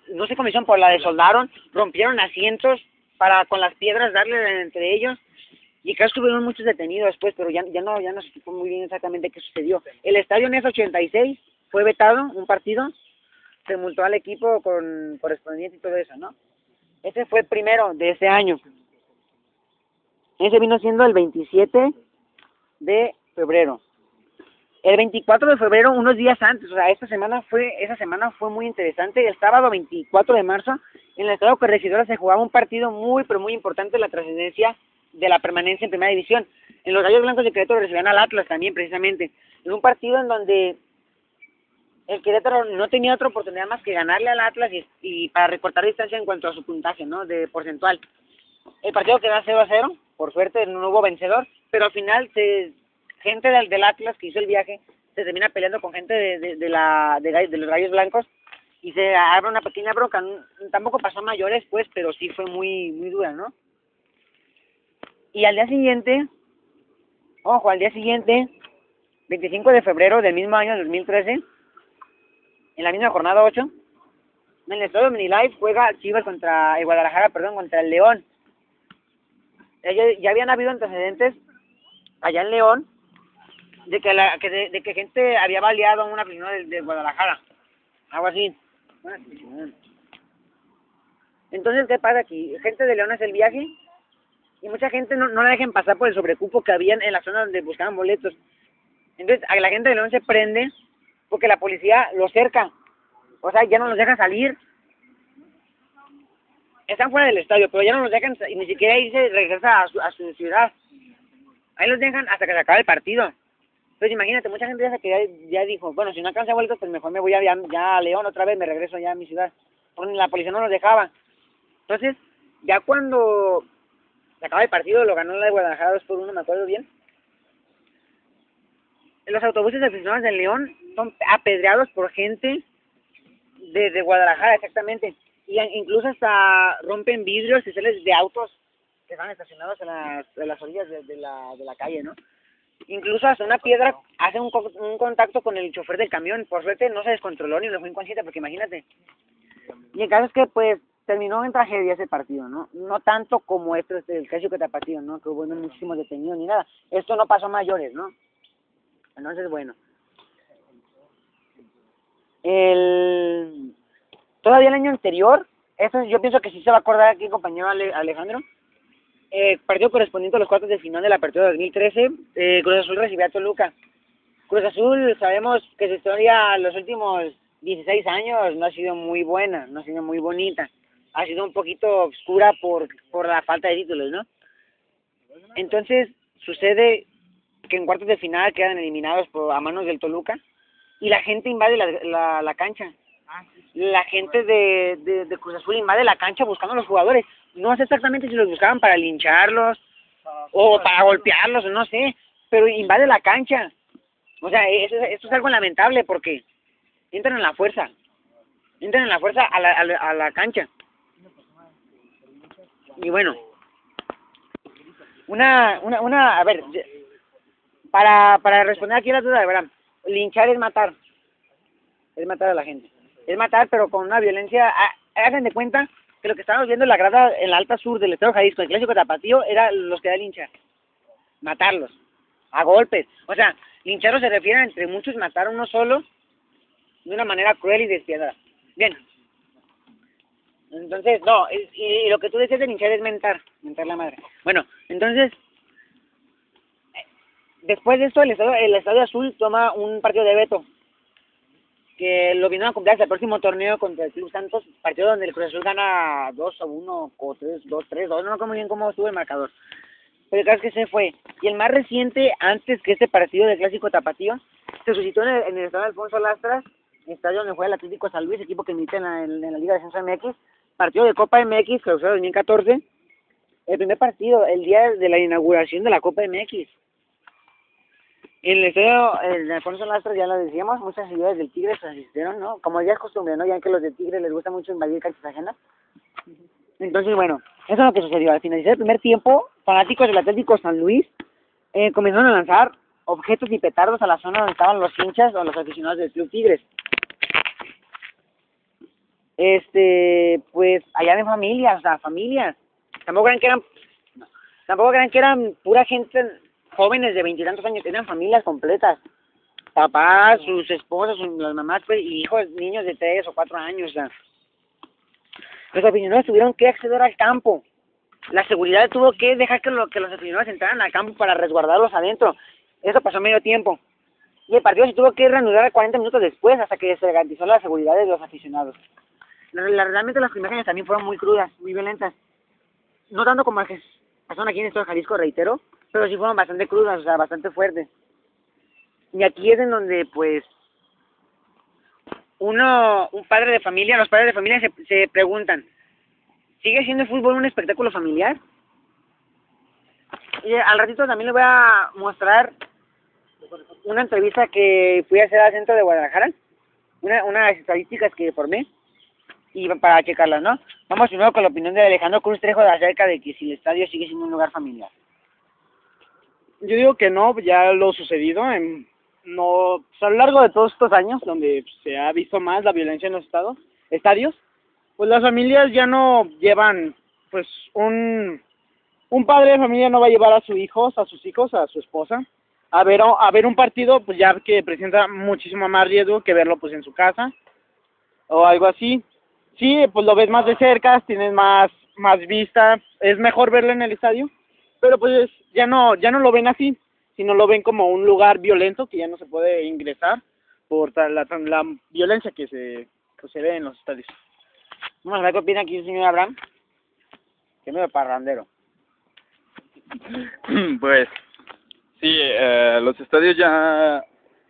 no sé cómo hicieron, pues la desoldaron, rompieron asientos para con las piedras darle entre ellos, y acá estuvieron muchos detenidos después, pero ya no se supo muy bien exactamente qué sucedió. El estadio Nesa 86 fue vetado, un partido, se multó al equipo con correspondiente y todo eso, ¿no? Ese fue el primero de ese año. Ese vino siendo el 27 de febrero. El 24 de febrero, unos días antes, o sea, esa semana fue muy interesante. El sábado 24 de marzo, en el Estadio Corregidora se jugaba un partido muy, pero muy importante, la trascendencia de la permanencia en Primera División. En los Gallos Blancos de Querétaro recibían al Atlas también, precisamente. En un partido en donde el Querétaro no tenía otra oportunidad más que ganarle al Atlas y para recortar distancia en cuanto a su puntaje, ¿no? De porcentual. El partido quedó 0-0, por suerte no hubo vencedor, pero al final gente del Atlas que hizo el viaje se termina peleando con gente de los Gallos Blancos y se abre una pequeña bronca. Tampoco pasó a mayores, pues, pero sí fue muy, muy dura, ¿no? Y al día siguiente, 25 de febrero del mismo año, 2013, en la misma jornada 8, en el estadio Minilife juega Chivas contra contra el León. Ya habían habido antecedentes allá en León de que gente había baleado a una aficionado de Guadalajara, algo así. Entonces, ¿qué pasa aquí? Gente de León hace el viaje y mucha gente no la dejan pasar por el sobrecupo que habían en la zona donde buscaban boletos. Entonces, a la gente de León se prende porque la policía los cerca, o sea, ya no los deja salir. Están fuera del estadio, pero ya no los dejan ni siquiera irse, regresar a su ciudad. Ahí los dejan hasta que se acabe el partido. Entonces imagínate, mucha gente ya dijo, bueno, si no alcanza vueltas, pues mejor me voy ya a León otra vez, me regreso ya a mi ciudad. Porque la policía no los dejaba. Entonces, ya cuando se acaba el partido, lo ganó la de Guadalajara 2-1, me acuerdo bien. Los autobuses de aficionados de León son apedreados por gente de Guadalajara, exactamente. Y incluso hasta rompen vidrios y sales de autos que están estacionados en las orillas de la calle, ¿no? Incluso hasta una piedra hace un contacto con el chofer del camión. Por suerte no se descontroló ni lo fue inconsciente, porque imagínate. Y el caso es que, pues, terminó en tragedia ese partido, ¿no? No tanto como el clásico tapatío, ¿no? Que hubo muchísimos detenidos ni nada. Esto no pasó a mayores, ¿no? Entonces, bueno. Todavía el año anterior, eso yo pienso que sí se va a acordar aquí el compañero Alejandro, partido correspondiente a los cuartos de final de la apertura 2013, Cruz Azul recibía a Toluca. Cruz Azul, sabemos que su historia los últimos 16 años no ha sido muy buena, no ha sido muy bonita, ha sido un poquito oscura por la falta de títulos, ¿no? Entonces sucede que en cuartos de final quedan eliminados a manos del Toluca y la gente invade la cancha. La gente de Cruz Azul invade la cancha buscando a los jugadores. No sé exactamente si los buscaban para lincharlos o para golpearlos, o no sé, pero invade la cancha. O sea, esto es algo lamentable porque entran en la fuerza a la cancha. Y bueno, a ver, para responder aquí a la duda, de verdad, linchar es matar a la gente. Es matar, pero con una violencia, hagan de cuenta que lo que estábamos viendo en la grada, en la alta sur del estado de Jalisco, el clásico tapatío, era los que da linchar. Matarlos, a golpes. O sea, lincharlos se refiere a entre muchos matar a uno solo de una manera cruel y despiadada. Bien. Entonces, no, y lo que tú decías de linchar es mentar la madre. Bueno, entonces, después de esto, el Estadio Azul toma un partido de veto, que lo vinieron a cumplir hasta el próximo torneo contra el Club Santos, partido donde el Cruz Azul gana 2-1 o 3-2, no me acuerdo muy bien cómo estuvo el marcador. Pero el caso es que se fue. Y el más reciente, antes que este partido del clásico tapatío, se suscitó en el estadio Alfonso Lastras, estadio donde juega el Atlético San Luis, equipo que milita en la Liga de Ascenso MX, partido de Copa MX, clausura 2014, el primer partido, el día de la inauguración de la Copa MX. En el estadio de Alfonso Lastras, ya lo decíamos, muchas seguidores del Tigres asistieron, ¿no? Como ya es costumbre, ¿no? Ya que los del Tigres les gusta mucho invadir canchas ajenas. Entonces, bueno, eso es lo que sucedió. Al finalizar el primer tiempo, fanáticos del Atlético San Luis comenzaron a lanzar objetos y petardos a la zona donde estaban los hinchas o los aficionados del Club Tigres. Pues allá ven familias, o sea, familias. Tampoco crean que eran pura gente, jóvenes de 20 y tantos años, eran familias completas. Papás, sus esposas, las mamás, pues, y hijos, niños de 3 o 4 años, o sea. Los aficionados tuvieron que acceder al campo. La seguridad tuvo que dejar que los aficionados entraran al campo para resguardarlos adentro. Eso pasó medio tiempo. Y el partido se tuvo que reanudar 40 minutos después hasta que se garantizó la seguridad de los aficionados. Realmente las imágenes también fueron muy crudas, muy violentas. No tanto como las que pasaron aquí en el estado de Jalisco, reitero, pero sí fueron bastante crudas, o sea, bastante fuertes. Y aquí es en donde, pues, un padre de familia, los padres de familia se preguntan, ¿sigue siendo el fútbol un espectáculo familiar? Y al ratito también les voy a mostrar una entrevista que fui a hacer al centro de Guadalajara, unas estadísticas que formé, y para checarlas, ¿no? Vamos primero con la opinión de Alejandro Cruz Trejo acerca de que si el estadio sigue siendo un lugar familiar. Yo digo que no, ya lo sucedido no, pues a lo largo de todos estos años, donde se ha visto más la violencia en los estadios, pues las familias ya no llevan, pues un padre de familia no va a llevar a sus hijos, a su esposa, a ver un partido, pues ya que presenta muchísimo más riesgo que verlo pues en su casa, o algo así. Sí, pues lo ves más de cerca, tienes más vista, es mejor verlo en el estadio, pero pues ya no lo ven así, sino lo ven como un lugar violento que ya no se puede ingresar por la violencia que se ve en los estadios. Vamos a ver qué opina aquí el señor Abraham, que es medio parrandero. Pues sí, los estadios ya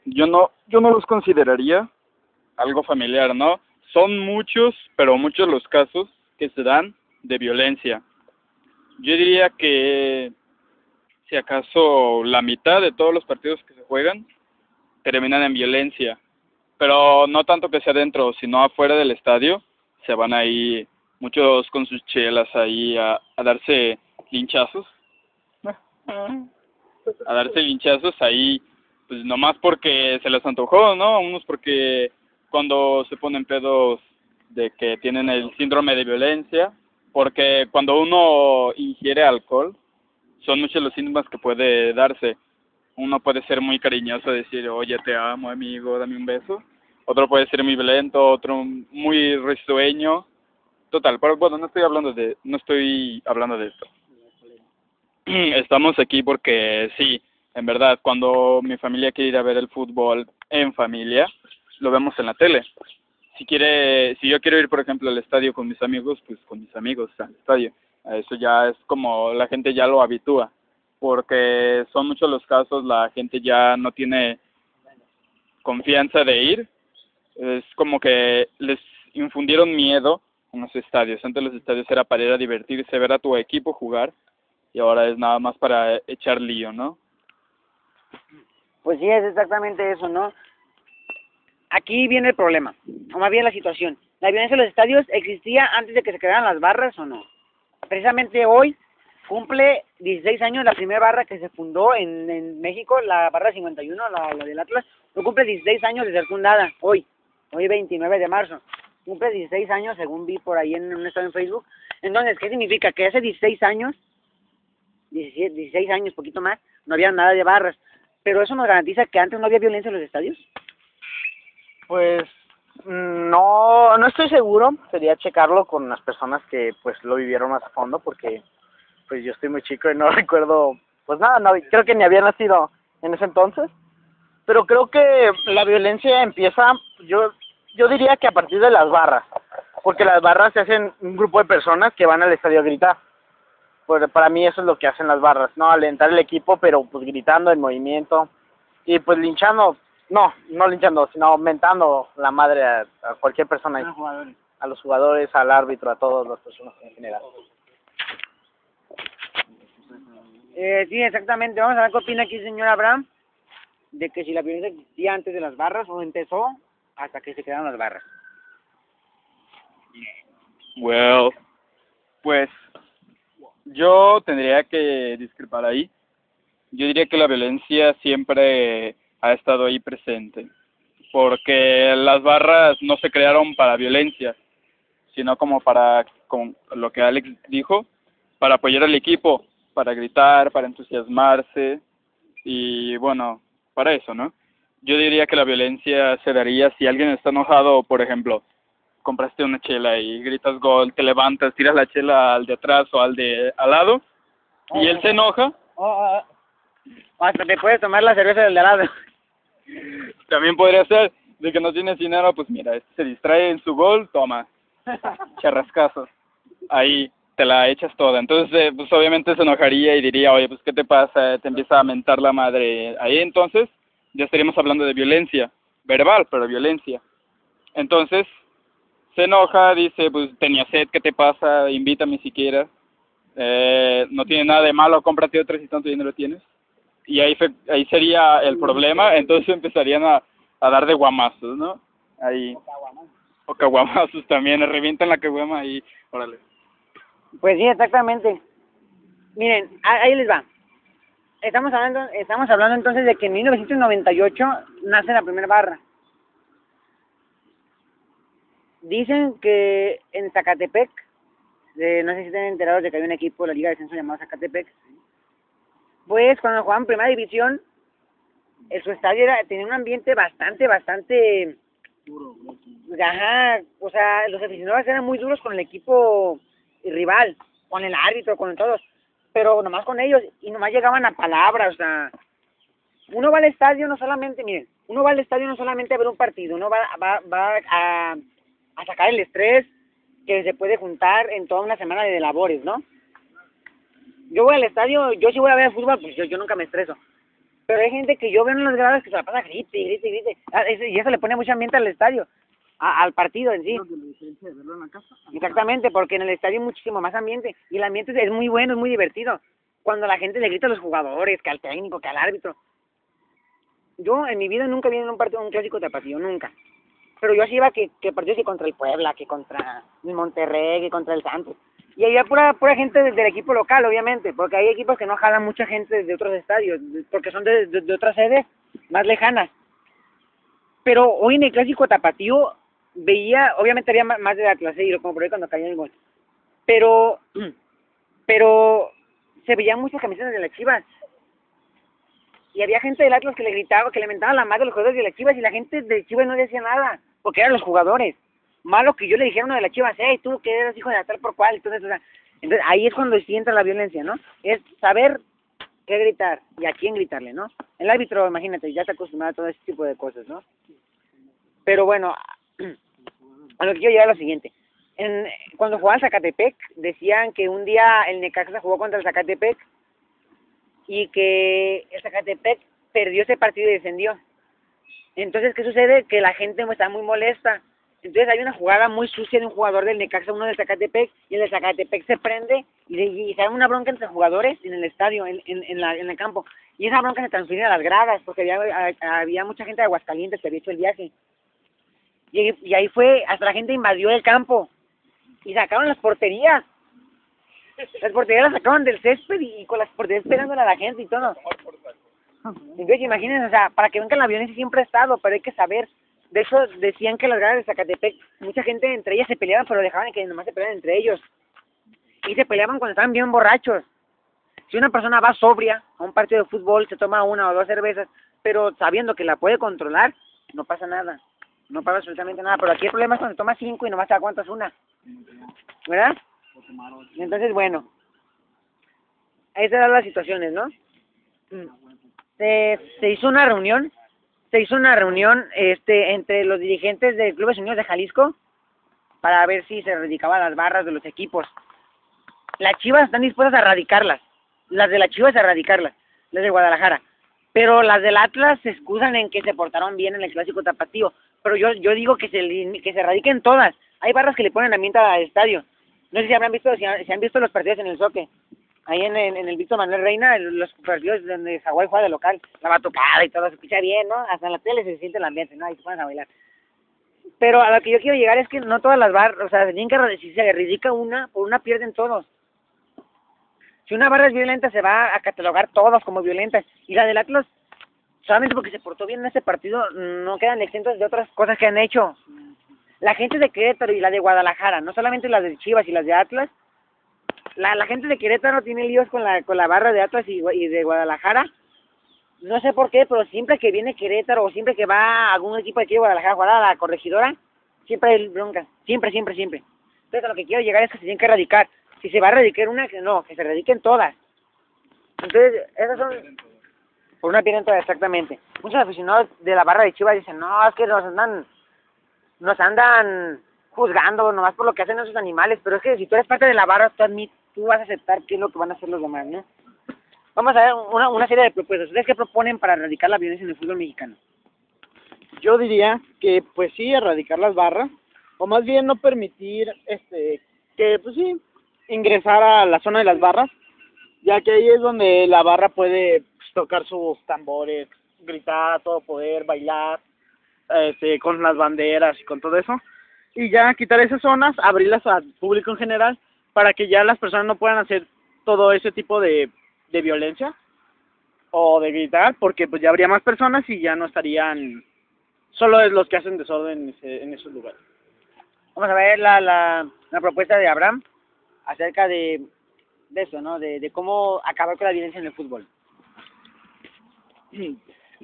yo no los consideraría algo familiar, ¿no? Son muchos, pero muchos los casos que se dan de violencia. Yo diría que si acaso la mitad de todos los partidos que se juegan terminan en violencia, pero no tanto que sea dentro, sino afuera del estadio, se van ahí muchos con sus chelas ahí a darse linchazos. A darse linchazos ahí, pues nomás porque se les antojó, ¿no? Unos porque cuando se ponen pedos de que tienen el síndrome de violencia, porque cuando uno ingiere alcohol, son muchos los síntomas que puede darse. Uno puede ser muy cariñoso, decir, oye, te amo, amigo, dame un beso. Otro puede ser muy violento, otro muy risueño. Total, pero bueno, no estoy hablando de esto. Estamos aquí porque sí, en verdad, cuando mi familia quiere ir a ver el fútbol en familia, lo vemos en la tele. Si yo quiero ir, por ejemplo, al estadio con mis amigos, pues con mis amigos al estadio. Eso ya es como la gente ya lo habitúa, porque son muchos los casos, la gente ya no tiene confianza de ir. Es como que les infundieron miedo en los estadios. Antes los estadios era para ir a divertirse, ver a tu equipo jugar, y ahora es nada más para echar lío, ¿no? Pues sí, es exactamente eso, ¿no? Aquí viene el problema, o más bien la situación. ¿La violencia en los estadios existía antes de que se crearan las barras o no? Precisamente hoy cumple 16 años la primera barra que se fundó en México, la barra 51, la del Atlas. No cumple 16 años de ser fundada, hoy 29 de marzo. Cumple 16 años, según vi por ahí en un estado en Facebook. Entonces, ¿qué significa? Que hace 16 años, 16 años, poquito más, no había nada de barras. Pero eso nos garantiza que antes no había violencia en los estadios. Pues no estoy seguro, sería checarlo con las personas que pues lo vivieron más a fondo, porque pues yo estoy muy chico y no recuerdo pues nada, no, creo que ni había nacido en ese entonces, pero creo que la violencia empieza, yo diría que a partir de las barras, porque las barras se hacen un grupo de personas que van al estadio a gritar. Pues para mí eso es lo que hacen las barras, ¿no? Alentar el equipo, pero pues gritando en movimiento y pues linchando, no linchando, sino mentando la madre a cualquier persona, a los jugadores, al árbitro, a todas las personas en general. Sí, exactamente. Vamos a ver qué opina aquí el señor Abraham de que si la violencia existía antes de las barras o empezó hasta que se quedaron las barras. Well, pues yo tendría que discrepar ahí. Yo diría que la violencia siempre ha estado ahí presente, porque las barras no se crearon para violencia, sino como para, con lo que Alex dijo, para apoyar al equipo, para gritar, para entusiasmarse, y bueno, para eso, ¿no? Yo diría que la violencia se daría si alguien está enojado, por ejemplo, compraste una chela y gritas gol, te levantas, tiras la chela al de atrás o al de al lado, y él se enoja. Hasta te puedes tomar la cerveza del de al lado. También podría ser de que no tienes dinero, pues mira, se distrae en su gol, toma, charrascazos, ahí te la echas toda. Entonces, pues obviamente se enojaría y diría, oye, pues ¿qué te pasa? Te empieza a mentar la madre. Ahí entonces ya estaríamos hablando de violencia, verbal, pero violencia. Entonces, se enoja, dice, pues tenía sed, ¿qué te pasa? Invítame siquiera. No tiene nada de malo, cómprate otra si tanto dinero tienes. Y ahí sería el problema, entonces empezarían a dar de guamazos, ¿no? Ahí. O caguamazos también, revientan la caguama y órale. Pues sí, exactamente. Miren, ahí les va. Estamos hablando entonces de que en 1998 nace la primera barra. Dicen que en Zacatepec, no sé si están enterados de que hay un equipo de la Liga de Descenso llamado Zacatepec, pues cuando jugaban Primera División, su estadio tenía un ambiente bastante duro. Ajá, o sea, los aficionados eran muy duros con el equipo rival, con el árbitro, con todos, pero nomás con ellos, y nomás llegaban a palabras, o sea, uno va al estadio no solamente, miren, uno va al estadio no solamente a ver un partido, uno va a sacar el estrés que se puede juntar en toda una semana de labores, ¿no? Yo voy al estadio, yo sí voy a ver fútbol, pues yo nunca me estreso. Pero hay gente que yo veo en las gradas que se la pasa grite. Y eso le pone mucho ambiente al estadio, al partido en sí. Exactamente, porque en el estadio hay muchísimo más ambiente. Y el ambiente es muy bueno, es muy divertido. Cuando la gente le grita a los jugadores, que al técnico, que al árbitro. Yo en mi vida nunca vi en un partido, un clásico tapatío, nunca. Pero yo así iba que partidos que contra el Puebla, que contra el Monterrey, que contra el Santos. Y había pura gente del equipo local, obviamente, porque hay equipos que no jalan mucha gente de otros estadios, porque son de otras sedes más lejanas. Pero hoy en el clásico tapatío veía, obviamente había más de la clase y como por ahí cuando caía el gol. Pero se veían muchas camisetas de las Chivas. Y había gente del Atlas que le gritaba, que le mentaba la madre a los jugadores de las Chivas, y la gente de Chivas no decía nada, porque eran los jugadores. Malo que yo le dijera a uno de las Chivas, hey, tú que eres hijo de tal por cual, entonces, o sea, entonces ahí es cuando sí entra la violencia, ¿no? Es saber qué gritar y a quién gritarle, ¿no? El árbitro, imagínate, ya está acostumbrado a todo ese tipo de cosas, ¿no? Pero bueno, a lo que quiero llegar es lo siguiente. Cuando jugaban Zacatepec, decían que un día el Necaxa jugó contra el Zacatepec y que el Zacatepec perdió ese partido y descendió. Entonces, ¿qué sucede? Que la gente está muy molesta Entonces hay una jugada muy sucia de un jugador del Necaxa, uno del Zacatepec, y el de Zacatepec se prende y se da una bronca entre jugadores en el estadio, en el campo. Y esa bronca se transfiere a las gradas, porque había mucha gente de Aguascalientes que había hecho el viaje. Y ahí fue, hasta la gente invadió el campo y sacaron las porterías. Las porterías las sacaron del césped y con las porterías pegándole a la gente y todo. Entonces imagínense, o sea, para que vean que la violencia siempre ha estado, pero hay que saber. De hecho, decían que las gradas de Zacatepec, mucha gente entre ellas se peleaban, pero dejaban que nomás se pelearan entre ellos. Y se peleaban cuando estaban bien borrachos. Si una persona va sobria a un partido de fútbol, se toma 1 o 2 cervezas, pero sabiendo que la puede controlar, no pasa nada. No pasa absolutamente nada. Pero aquí el problema es cuando tomas 5 y nomás te aguantas una. ¿Verdad? Entonces, bueno. Esas eran las situaciones, ¿no? Se hizo una reunión. Entre los dirigentes del Clubes Unidos de Jalisco para ver si se erradicaban las barras de los equipos. Las Chivas están dispuestas a erradicarlas. Las de las Chivas a erradicarlas. Las de Guadalajara. Pero las del Atlas se excusan en que se portaron bien en el Clásico Tapatío. Pero yo digo que se erradiquen todas. Hay barras que le ponen ambiente al estadio. No sé si han visto los partidos en el Zoque. Ahí en el Víctor Manuel Reina, los partidos donde Zaguay juega de local, la batucada y todo, se escucha bien, ¿no? Hasta en la tele se siente el ambiente, ¿no? Ahí se ponen a bailar. Pero a lo que yo quiero llegar es que no todas las barras, o sea, si se erradica una, por una pierden todos. Si una barra es violenta, se va a catalogar todos como violentas. Y la del Atlas, solamente porque se portó bien en este partido, no quedan exentos de otras cosas que han hecho. La gente de Querétaro y la de Guadalajara, no solamente las de Chivas y las de Atlas, la gente de Querétaro tiene líos con la barra de Atlas y de Guadalajara. No sé por qué, pero siempre que viene Querétaro o siempre que va algún equipo de aquí de Guadalajara a jugar a la Corregidora, siempre hay broncas. Siempre. Entonces a lo que quiero llegar es que se tienen que erradicar. Si se va a erradicar una, que se erradiquen todas. Entonces, esas son... Por una pierden todas, exactamente. Muchos aficionados de la barra de Chivas dicen, no, es que nos andan juzgando nomás por lo que hacen esos animales, pero es que si tú eres parte de la barra, tú vas a aceptar qué es lo que van a hacer los demás, ¿no? Vamos a ver una serie de propuestas. ¿Ustedes qué proponen para erradicar la violencia en el fútbol mexicano? Yo diría que, pues sí, erradicar las barras, o más bien no permitir, que, pues sí, ingresar a la zona de las barras, ya que ahí es donde la barra puede tocar sus tambores, gritar a todo poder, bailar, con las banderas y con todo eso, y ya quitar esas zonas, abrirlas al público en general, para que ya las personas no puedan hacer todo ese tipo de violencia o de gritar, porque pues ya habría más personas y ya no estarían solo los que hacen desorden en esos lugares. Vamos a ver la propuesta de Abraham acerca de eso, ¿no? De cómo acabar con la violencia en el fútbol.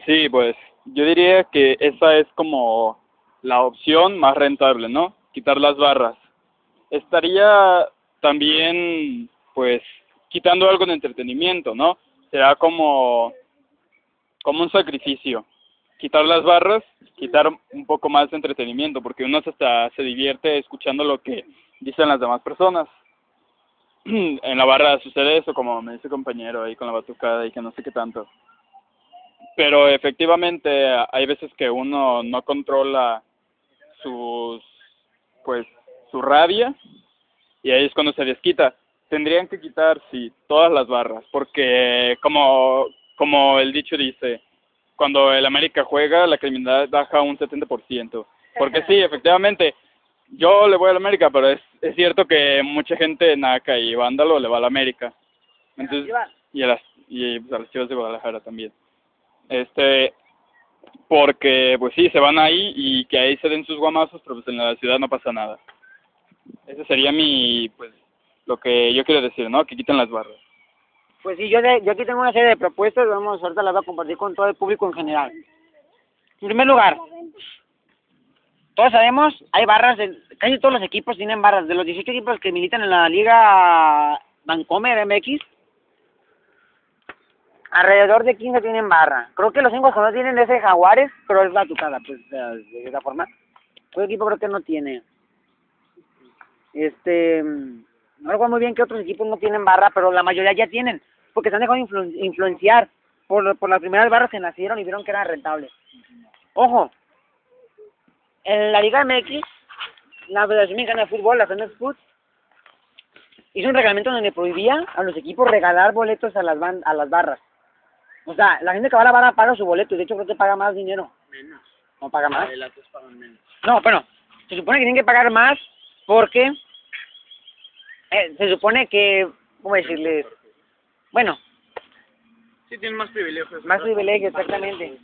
Sí, pues yo diría que esa es como la opción más rentable, ¿no? Quitar las barras. Estaría también, pues, quitando algo de entretenimiento, ¿no? Será como un sacrificio. Quitar las barras, quitar un poco más de entretenimiento, porque uno hasta se divierte escuchando lo que dicen las demás personas. En la barra sucede eso, como me dice el compañero ahí con la batucada y que no sé qué tanto. Pero efectivamente hay veces que uno no controla su rabia y ahí es cuando se desquita. Tendrían que quitar, sí, todas las barras, porque como el dicho dice, cuando el América juega, la criminalidad baja un 70%. Porque sí, efectivamente, yo le voy al América, pero es cierto que mucha gente naca y vándalo le va al América. Entonces, y a las Chivas de Guadalajara también. Porque pues sí, se van ahí y que ahí se den sus guamazos, pero pues en la ciudad no pasa nada. Ese sería lo que yo quiero decir, ¿no? Que quiten las barras. Pues sí, yo aquí tengo una serie de propuestas, ahorita las voy a compartir con todo el público en general. En primer lugar, todos sabemos, hay barras, casi todos los equipos tienen barras. De los 18 equipos que militan en la Liga Vancomer MX, alrededor de 15 tienen barra. Creo que los 5 que no tienen es el Jaguares, pero es batucada, pues, de esa forma. Todo equipo creo que no tiene. No recuerdo muy bien que otros equipos no tienen barra, pero la mayoría ya tienen, porque se han dejado influenciar por las primeras barras que nacieron y vieron que eran rentables. Ojo, en la Liga MX la Federación Mexicana de Fútbol, la FEMEFUT, hizo un reglamento donde prohibía a los equipos regalar boletos a a las barras. O sea, la gente que va a la barra paga su boleto, y de hecho creo que paga más dinero. Menos. ¿No paga más? Las otras pagan menos. No, bueno, se supone que tienen que pagar más porque se supone que, ¿cómo decirles? Bueno, Sí, tienen más privilegios. más privilegios, exactamente.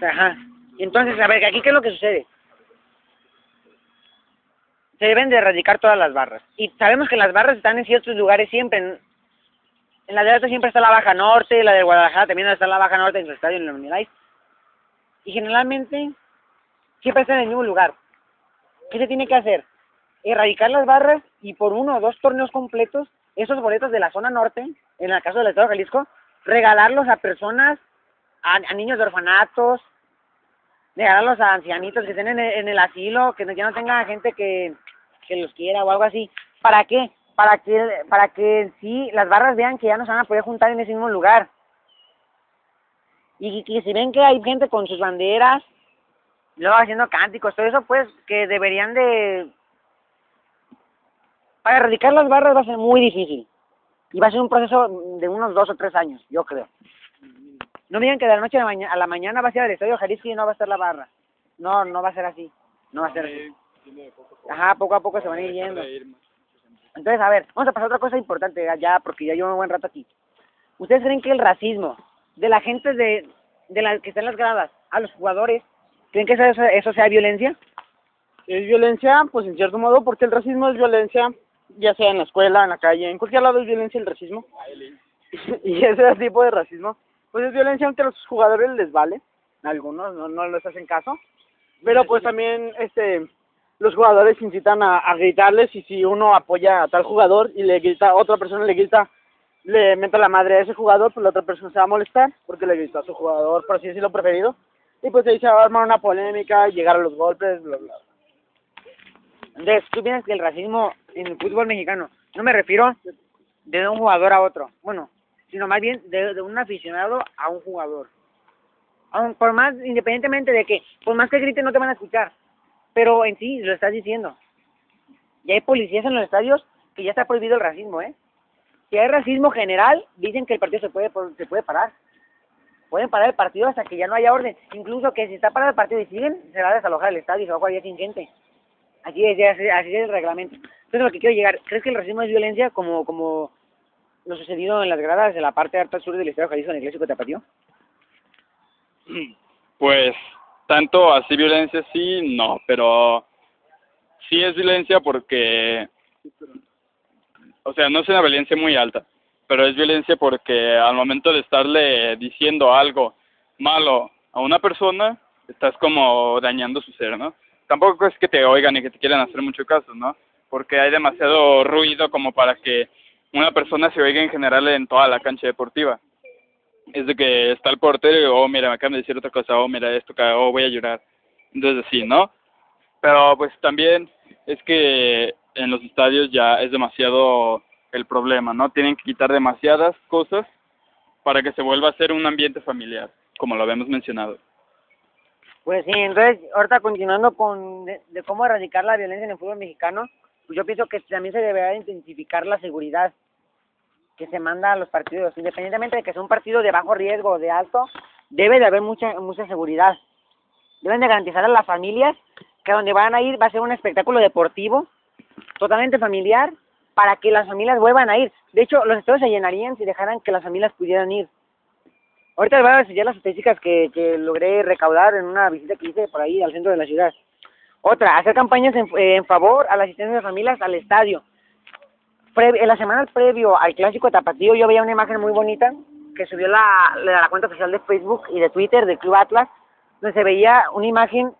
Ajá. Entonces, a ver, aquí qué es lo que sucede. Se deben de erradicar todas las barras. Y sabemos que las barras están en ciertos lugares siempre. En la de Alto siempre está la Baja Norte, la de Guadalajara también está en la Baja Norte en su estadio en la Unilife. Y generalmente siempre está en el mismo lugar. ¿Qué se tiene que hacer? Erradicar las barras y por 1 o 2 torneos completos, esos boletos de la zona norte, en el caso del estado de Jalisco, regalarlos a personas, a niños de orfanatos, regalarlos a ancianitos que estén en el asilo, que ya no tenga gente que los quiera o algo así. ¿Para qué? Para que sí las barras vean que ya no se van a poder juntar en ese mismo lugar. Y que si ven que hay gente con sus banderas, luego haciendo cánticos, todo eso, pues que deberían de... Para erradicar las barras va a ser muy difícil. Y va a ser un proceso de unos 2 o 3 años, yo creo. No me digan que de la noche a la mañana va a ser el estadio Jalisco y no va a estar la barra. No, no va a ser así. No va a ser así. Ajá, poco a poco se van a ir yendo. Entonces, a ver, vamos a pasar a otra cosa importante ya, porque ya llevo un buen rato aquí. ¿Ustedes creen que el racismo de la gente de la que está en las gradas a los jugadores, creen que eso sea violencia? Es violencia, pues en cierto modo, porque el racismo es violencia, ya sea en la escuela, en la calle, en cualquier lado es violencia el racismo. Y ese tipo de racismo, pues es violencia, aunque a los jugadores les vale, algunos no les hacen caso, pero pues también los jugadores incitan a gritarles, y si uno apoya a tal jugador y le grita, otra persona le grita, le mete la madre a ese jugador, pues la otra persona se va a molestar porque le gritó a su jugador, por así decirlo, preferido, y pues ahí se va a armar una polémica, llegar a los golpes, bla, bla. Entonces, ¿tú piensas que el racismo en el fútbol mexicano, no me refiero de un jugador a otro, bueno, sino más bien de un aficionado a un jugador? Aun por más, independientemente de que, por más que griten no te van a escuchar, pero en sí lo estás diciendo. Y hay policías en los estadios que ya está prohibido el racismo, ¿eh? Si hay racismo general, dicen que el partido se puede parar. Pueden parar el partido hasta que ya no haya orden. Incluso que si está parado el partido y siguen, se va a desalojar el estadio y se va a jugar ya sin gente. Así es el reglamento. Entonces, lo que quiero llegar, ¿crees que el racismo es violencia como lo sucedido en las gradas de la parte alta sur del Estado de Jalisco en el Clásico Tapatío? Pues tanto así violencia sí, no, pero sí es violencia porque, o sea, no es una violencia muy alta, pero es violencia porque al momento de estarle diciendo algo malo a una persona, estás como dañando su ser, ¿no? Tampoco es que te oigan y que te quieran hacer mucho caso, ¿no? Porque hay demasiado ruido como para que una persona se oiga en general en toda la cancha deportiva. Es de que está el portero y, oh, mira, me acaban de decir otra cosa, oh, mira esto, oh, voy a llorar. Entonces, sí, ¿no? Pero, pues, también es que en los estadios ya es demasiado el problema, ¿no? Tienen que quitar demasiadas cosas para que se vuelva a ser un ambiente familiar, como lo habíamos mencionado. Pues sí, entonces, ahorita continuando con de cómo erradicar la violencia en el fútbol mexicano, pues yo pienso que también se deberá intensificar la seguridad que se manda a los partidos, independientemente de que sea un partido de bajo riesgo o de alto, debe de haber mucha seguridad. Deben de garantizar a las familias que donde van a ir va a ser un espectáculo deportivo, totalmente familiar, para que las familias vuelvan a ir. De hecho, los estadios se llenarían si dejaran que las familias pudieran ir. Ahorita les voy a enseñar las estadísticas que logré recaudar en una visita que hice por ahí al centro de la ciudad. Otra, hacer campañas en favor a la asistencia de familias al estadio. En la semana previo al Clásico Tapatío yo veía una imagen muy bonita que subió la cuenta oficial de Facebook y de Twitter del Club Atlas, donde se veía una imagen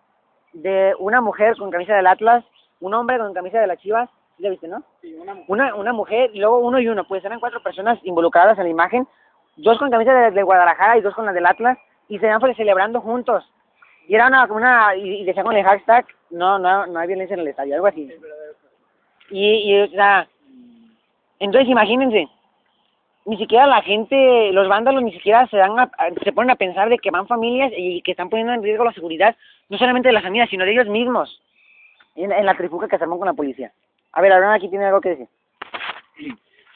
de una mujer con camisa del Atlas, un hombre con camisa de las Chivas, ¿sí la viste, no? Sí, Una mujer, y luego uno y uno, pues eran 4 personas involucradas en la imagen, 2 con camisa de Guadalajara y 2 con la del Atlas, y se iban celebrando juntos. Y era y decía con el hashtag, no hay violencia en el estadio, algo así. O sea, entonces imagínense, ni siquiera la gente, los vándalos ni siquiera se ponen a pensar de que van familias y que están poniendo en riesgo la seguridad, no solamente de las familias, sino de ellos mismos. en la trifuca que se armó con la policía. A ver, Aaron aquí tiene algo que decir.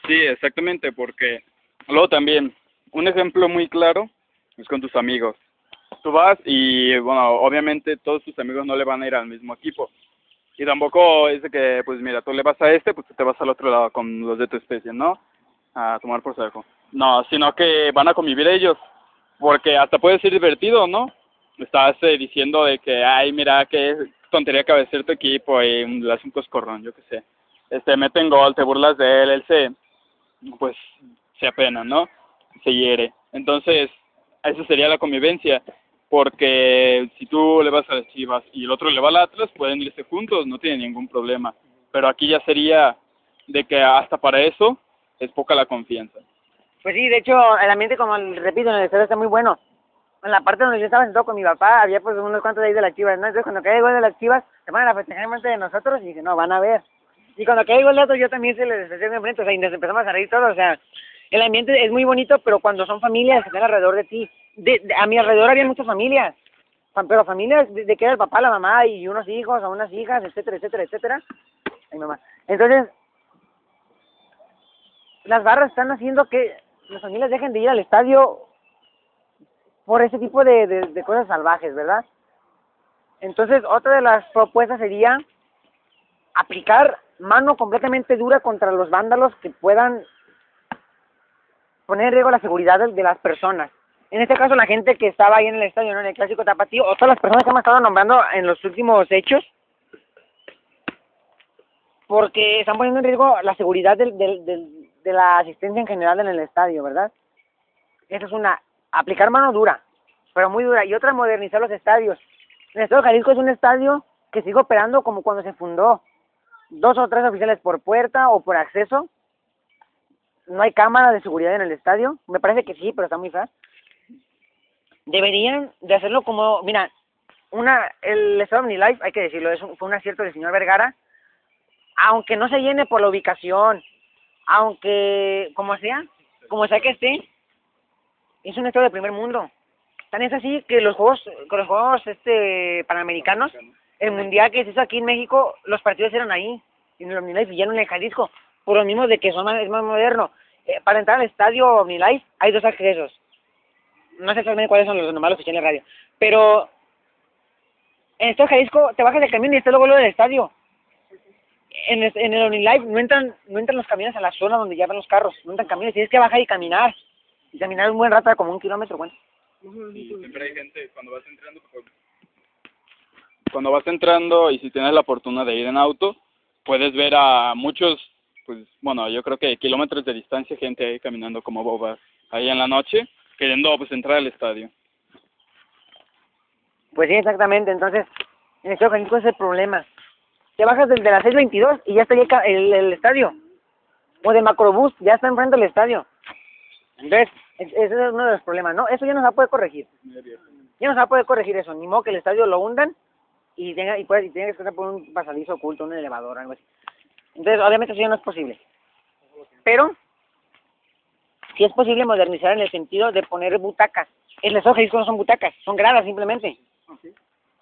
Sí, exactamente, porque luego también, un ejemplo muy claro es con tus amigos. Tú vas y, bueno, obviamente todos tus amigos no le van a ir al mismo equipo. Y tampoco es de que, pues mira, tú le vas a este, pues tú te vas al otro lado con los de tu especie, ¿no? A tomar por saco. No, sino que van a convivir ellos, porque hasta puede ser divertido, ¿no? Estás diciendo de que, ay, mira, qué tontería que va a ser tu equipo y le haces un coscorrón, yo qué sé. Meten gol, te burlas de él pues, se apena, ¿no? Se hiere. Entonces, esa sería la convivencia, porque si tú le vas a las Chivas y el otro le va al Atlas, pueden irse juntos, no tiene ningún problema. Pero aquí ya sería de que hasta para eso es poca la confianza. Pues sí, de hecho, el ambiente, como repito, en el estadio está muy bueno. En la parte donde yo estaba sentado con mi papá, había pues unos cuantos de ahí de las Chivas, ¿no? Entonces cuando cae el gol de las Chivas, se ponen a festejar enfrente de nosotros y dicen, no, van a ver. Y cuando cae el gol de otro, yo también se les festejo enfrente, o sea, y nos empezamos a reír todos, o sea, el ambiente es muy bonito, pero cuando son familias que están alrededor de ti, a mi alrededor había muchas familias, pero familias de que era el papá, la mamá y unos hijos o unas hijas, etcétera, etcétera, etcétera. Ay, mamá. Entonces, las barras están haciendo que las familias dejen de ir al estadio por ese tipo de cosas salvajes, ¿verdad? Entonces, otra de las propuestas sería aplicar mano completamente dura contra los vándalos que puedan poner en riesgo la seguridad de las personas. En este caso, la gente que estaba ahí en el estadio, ¿no? En el clásico tapatío, o todas las personas que hemos estado nombrando en los últimos hechos, porque están poniendo en riesgo la seguridad de la asistencia en general en el estadio, ¿verdad? Esa es una, aplicar mano dura, pero muy dura. Y otra, modernizar los estadios. El Estadio Jalisco es un estadio que sigue operando como cuando se fundó. 2 o 3 oficiales por puerta o por acceso. No hay cámara de seguridad en el estadio. Me parece que sí, pero está muy fea. Deberían de hacerlo como, mira, el Estadio OmniLife, hay que decirlo, fue un acierto del señor Vergara, aunque no se llene por la ubicación, aunque, como sea que esté, es un estadio de primer mundo. Tan es así que los juegos panamericanos, el mundial que se hizo aquí en México, los partidos eran ahí, en el OmniLife y ya no en el Jalisco, por lo mismo de que es más moderno. Para entrar al estadio OmniLife hay 2 accesos. No sé exactamente cuáles son los normales oficiales de radio, pero en el estadio Jalisco te bajas del camión y está luego del estadio. En el OmniLife no entran los camiones a la zona donde ya van los carros, no entran camiones, tienes que bajar y caminar un buen rato, como 1 kilómetro, bueno. Y siempre hay gente cuando vas entrando y si tienes la fortuna de ir en auto, puedes ver a muchos, pues bueno, yo creo que kilómetros de distancia, gente ahí caminando como bobas ahí en la noche, queriendo pues entrar al estadio. Pues sí, exactamente. Entonces, en el Estadio Jalisco es el problema. Te bajas desde las 6:22 y ya está ahí el estadio. O de Macrobús, ya está enfrente del estadio. Entonces, ese es uno de los problemas, ¿no? Eso ya no se va a poder corregir. Ya no se va a poder corregir eso. Ni modo que el estadio lo hundan y tenga que pasar por un pasadizo oculto, un elevador, algo así. Entonces, obviamente eso ya no es posible. Pero sí es posible modernizar en el sentido de poner butacas. El Estadio Jalisco no son butacas, son gradas simplemente.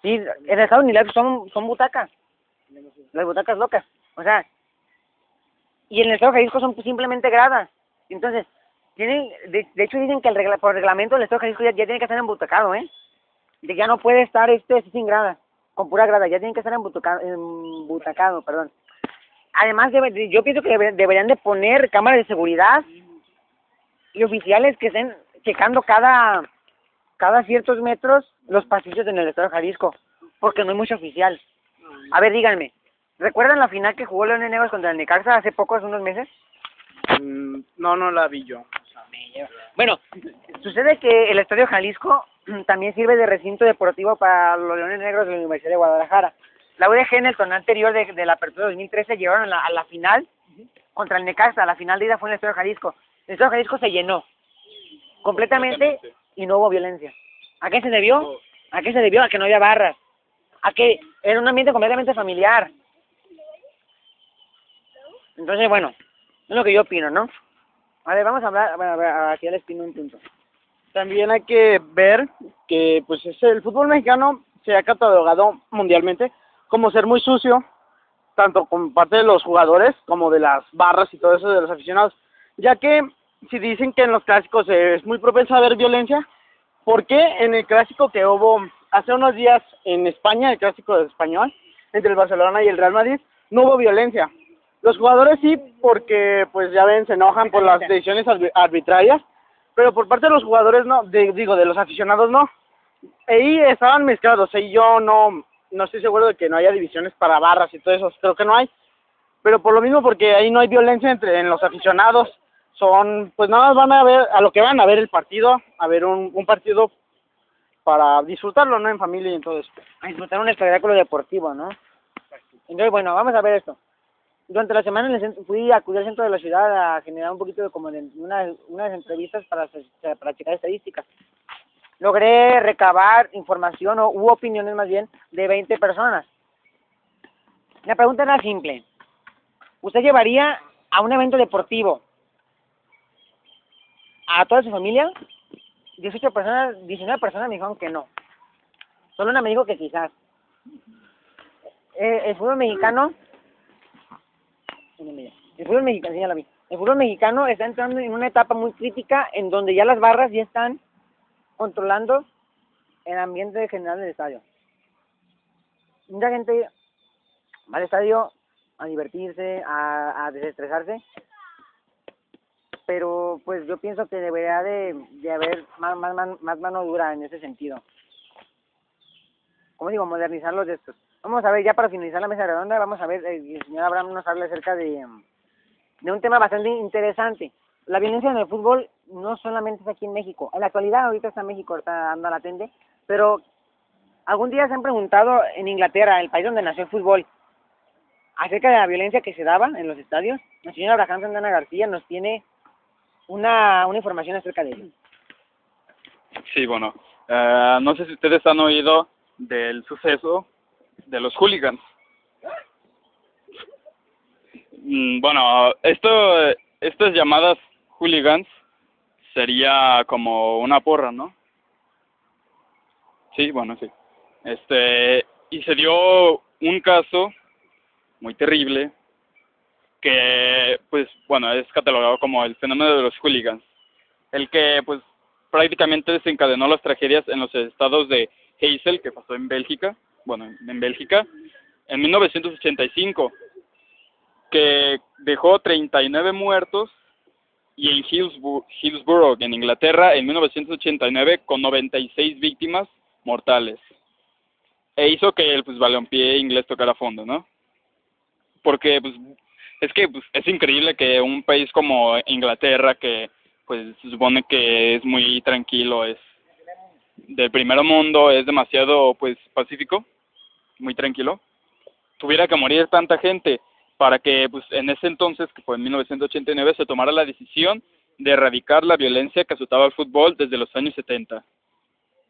Sí, en el Estadio OmniLife son butacas. Las butacas locas. O sea, y en el Estadio Jalisco son simplemente gradas. Entonces, de hecho dicen que por reglamento el Estadio Jalisco ya tiene que estar embutacado, de ya no puede estar así sin grada, con pura grada, ya tiene que estar embutacado, perdón. Además, yo pienso que deberían de poner cámaras de seguridad y oficiales que estén checando cada ciertos metros los pasillos en el Estadio Jalisco, porque no hay mucho oficial. A ver, díganme, ¿recuerdan la final que jugó Leones Negros contra el Necaxa hace unos meses? No la vi yo. Bueno, sucede que el Estadio Jalisco también sirve de recinto deportivo para los Leones Negros de la Universidad de Guadalajara. La UDG en el torneo anterior de la Apertura 2013 llegaron a la final contra el Necaxa. La final de ida fue en el Estadio Jalisco. El Estadio Jalisco se llenó completamente y no hubo violencia. ¿A qué se debió? ¿A qué se debió? A que no había barras. A que era un ambiente completamente familiar. Entonces, bueno, es lo que yo opino, ¿no? A ver, vamos a hablar, aquí ya les pino un punto. También hay que ver que pues el fútbol mexicano se ha catalogado mundialmente como ser muy sucio, tanto por parte de los jugadores como de las barras y todo eso de los aficionados, ya que si dicen que en los clásicos es muy propenso a haber violencia, ¿por qué en el clásico que hubo hace unos días en España, el clásico español, entre el Barcelona y el Real Madrid, no hubo violencia? Los jugadores sí, porque pues ya ven, se enojan por las decisiones arbitrarias, pero por parte de los jugadores no, de los aficionados no. Ahí estaban mezclados, y yo no estoy seguro de que no haya divisiones para barras y todo eso, creo que no hay, pero por lo mismo, porque ahí no hay violencia en los aficionados, son, pues nada más van a ver, a lo que van a ver el partido, a ver un partido para disfrutarlo, ¿no? En familia y en todo eso. A disfrutar un espectáculo deportivo, ¿no? Entonces, bueno, vamos a ver esto. Durante la semana fui a acudir al centro de la ciudad a generar un poquito de como de unas entrevistas para checar estadísticas. Logré recabar información u opiniones más bien de 20 personas. La pregunta era simple. ¿Usted llevaría a un evento deportivo a toda su familia? 19 personas me dijeron que no. Solo una me dijo que quizás. El fútbol mexicano, sí, ya la vi. El fútbol mexicano está entrando en una etapa muy crítica en donde ya las barras ya están controlando el ambiente general del estadio. Mucha gente va al estadio a divertirse, a desestresarse, pero pues yo pienso que debería de haber más mano dura en ese sentido. ¿Cómo digo? Modernizar los de estos. Vamos a ver, ya para finalizar la mesa redonda, vamos a ver, el señor Abraham nos habla acerca de un tema bastante interesante. La violencia en el fútbol no solamente es aquí en México. En la actualidad, ahorita está México, está anda latente, pero algún día se han preguntado en Inglaterra, el país donde nació el fútbol, acerca de la violencia que se daba en los estadios. La señora Abraham Santana García nos tiene una información acerca de ello. Sí, bueno, no sé si ustedes han oído del suceso de los hooligans. Bueno, estas llamadas hooligans sería como una porra, ¿no? Sí, bueno, sí. Y se dio un caso muy terrible que, pues, bueno, es catalogado como el fenómeno de los hooligans, el que, pues, prácticamente desencadenó las tragedias en los estados de Heysel, que pasó en Bélgica, en 1985, que dejó 39 muertos, y en Hillsborough, en Inglaterra, en 1989, con 96 víctimas mortales. E hizo que el balompié inglés tocara fondo, ¿no? Porque, pues, es que pues, es increíble que un país como Inglaterra, que pues se supone que es muy tranquilo, es del primer mundo, es demasiado pues pacífico, muy tranquilo, tuviera que morir tanta gente para que pues en ese entonces, que fue en 1989, se tomara la decisión de erradicar la violencia que azotaba el fútbol desde los años 70.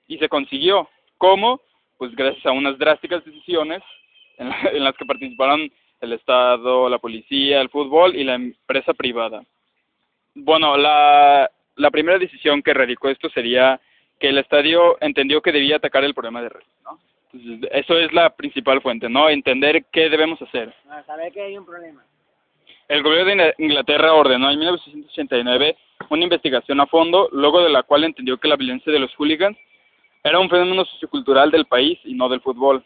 Y se consiguió. ¿Cómo? Pues gracias a unas drásticas decisiones en las que participaron el Estado, la policía, el fútbol y la empresa privada. Bueno, la primera decisión que radicó esto sería que el estadio entendió que debía atacar el problema de raíz, ¿no? Entonces, eso es la principal fuente, ¿no? Entender qué debemos hacer. A saber que hay un problema. El gobierno de Inglaterra ordenó en 1989 una investigación a fondo, luego de la cual entendió que la violencia de los hooligans era un fenómeno sociocultural del país y no del fútbol.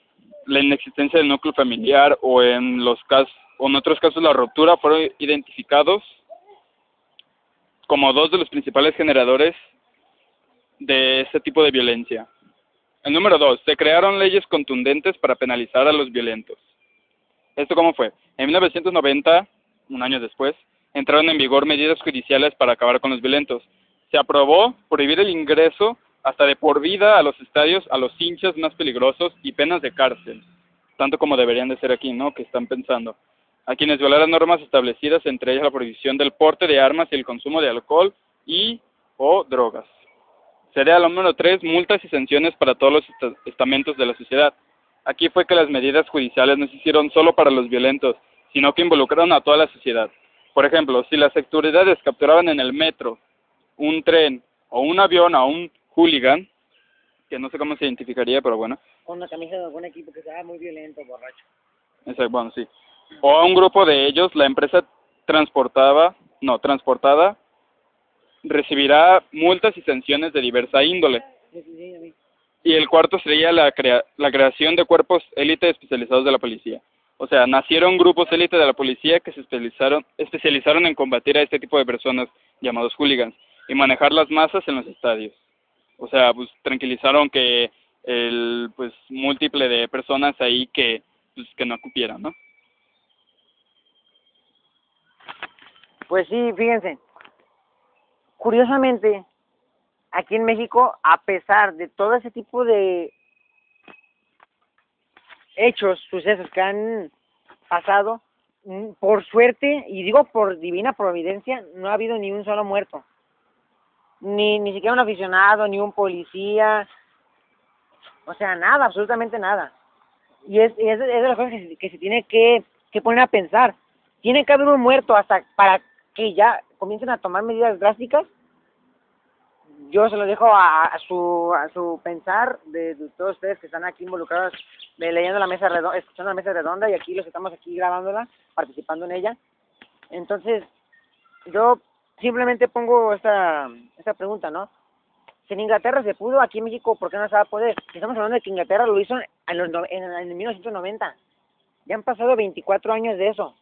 La inexistencia del núcleo familiar o en otros casos la ruptura fueron identificados como dos de los principales generadores de este tipo de violencia. El número 2, se crearon leyes contundentes para penalizar a los violentos. ¿Esto cómo fue? En 1990, un año después, entraron en vigor medidas judiciales para acabar con los violentos. Se aprobó prohibir el ingreso hasta de por vida a los estadios a los hinchas más peligrosos y penas de cárcel, tanto como deberían de ser aquí, ¿no? Que están pensando. A quienes violaran normas establecidas, entre ellas la prohibición del porte de armas y el consumo de alcohol o drogas. Sería el número 3, multas y sanciones para todos los estamentos de la sociedad. Aquí fue que las medidas judiciales no se hicieron solo para los violentos, sino que involucraron a toda la sociedad. Por ejemplo, si las autoridades capturaban en el metro, un tren o un avión a un hooligan, que no sé cómo se identificaría, pero bueno, con una camisa de algún equipo que sea muy violento, borracho. Exacto, bueno, sí. O a un grupo de ellos, la empresa transportada recibirá multas y sanciones de diversa índole. Sí, a mí. Y el cuarto sería la creación de cuerpos élite especializados de la policía. O sea, nacieron grupos élite de la policía que se especializaron en combatir a este tipo de personas llamados hooligans y manejar las masas en los estadios. O sea, pues tranquilizaron que el pues múltiple de personas ahí que no cupieran, ¿no? Pues sí, fíjense. Curiosamente, aquí en México, a pesar de todo ese tipo de hechos, sucesos que han pasado, por suerte, y digo por divina providencia, no ha habido ni un solo muerto. Ni siquiera un aficionado, ni un policía, o sea, nada, absolutamente nada. Y es de las cosas que se tiene que poner a pensar. Tiene que haber un muerto hasta para que ya comiencen a tomar medidas drásticas. Yo se lo dejo a su pensar de todos ustedes que están aquí involucrados, leyendo la mesa redonda, escuchando la mesa redonda, y aquí los estamos aquí grabándola, participando en ella. Entonces, yo simplemente pongo esta pregunta, ¿no? Si en Inglaterra se pudo, aquí en México, ¿por qué no se va a poder? Estamos hablando de que Inglaterra lo hizo en 1990. Ya han pasado 24 años de eso.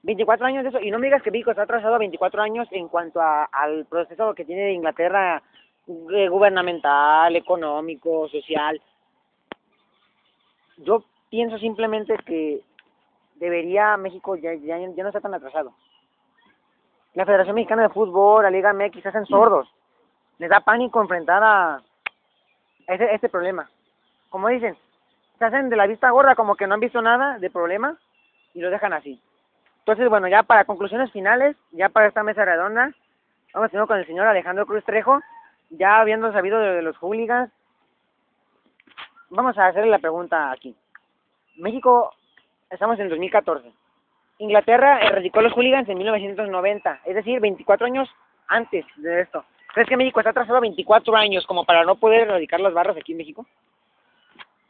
24 años de eso, y no me digas que México está atrasado a 24 años en cuanto al proceso que tiene Inglaterra, gubernamental, económico, social. Yo pienso simplemente que debería México ya no está tan atrasado. La Federación Mexicana de Fútbol, la Liga MX, se hacen sordos. Les da pánico enfrentar a este problema. Como dicen, se hacen de la vista gorda, como que no han visto nada de problema y lo dejan así. Entonces, bueno, ya para conclusiones finales, ya para esta mesa redonda, vamos primero con el señor Alejandro Cruz Trejo, ya habiendo sabido de los hooligans, vamos a hacerle la pregunta aquí. México, estamos en 2014. Inglaterra erradicó los hooligans en 1990, es decir, 24 años antes de esto. ¿Crees que México está atrasado 24 años como para no poder erradicar las barras aquí en México?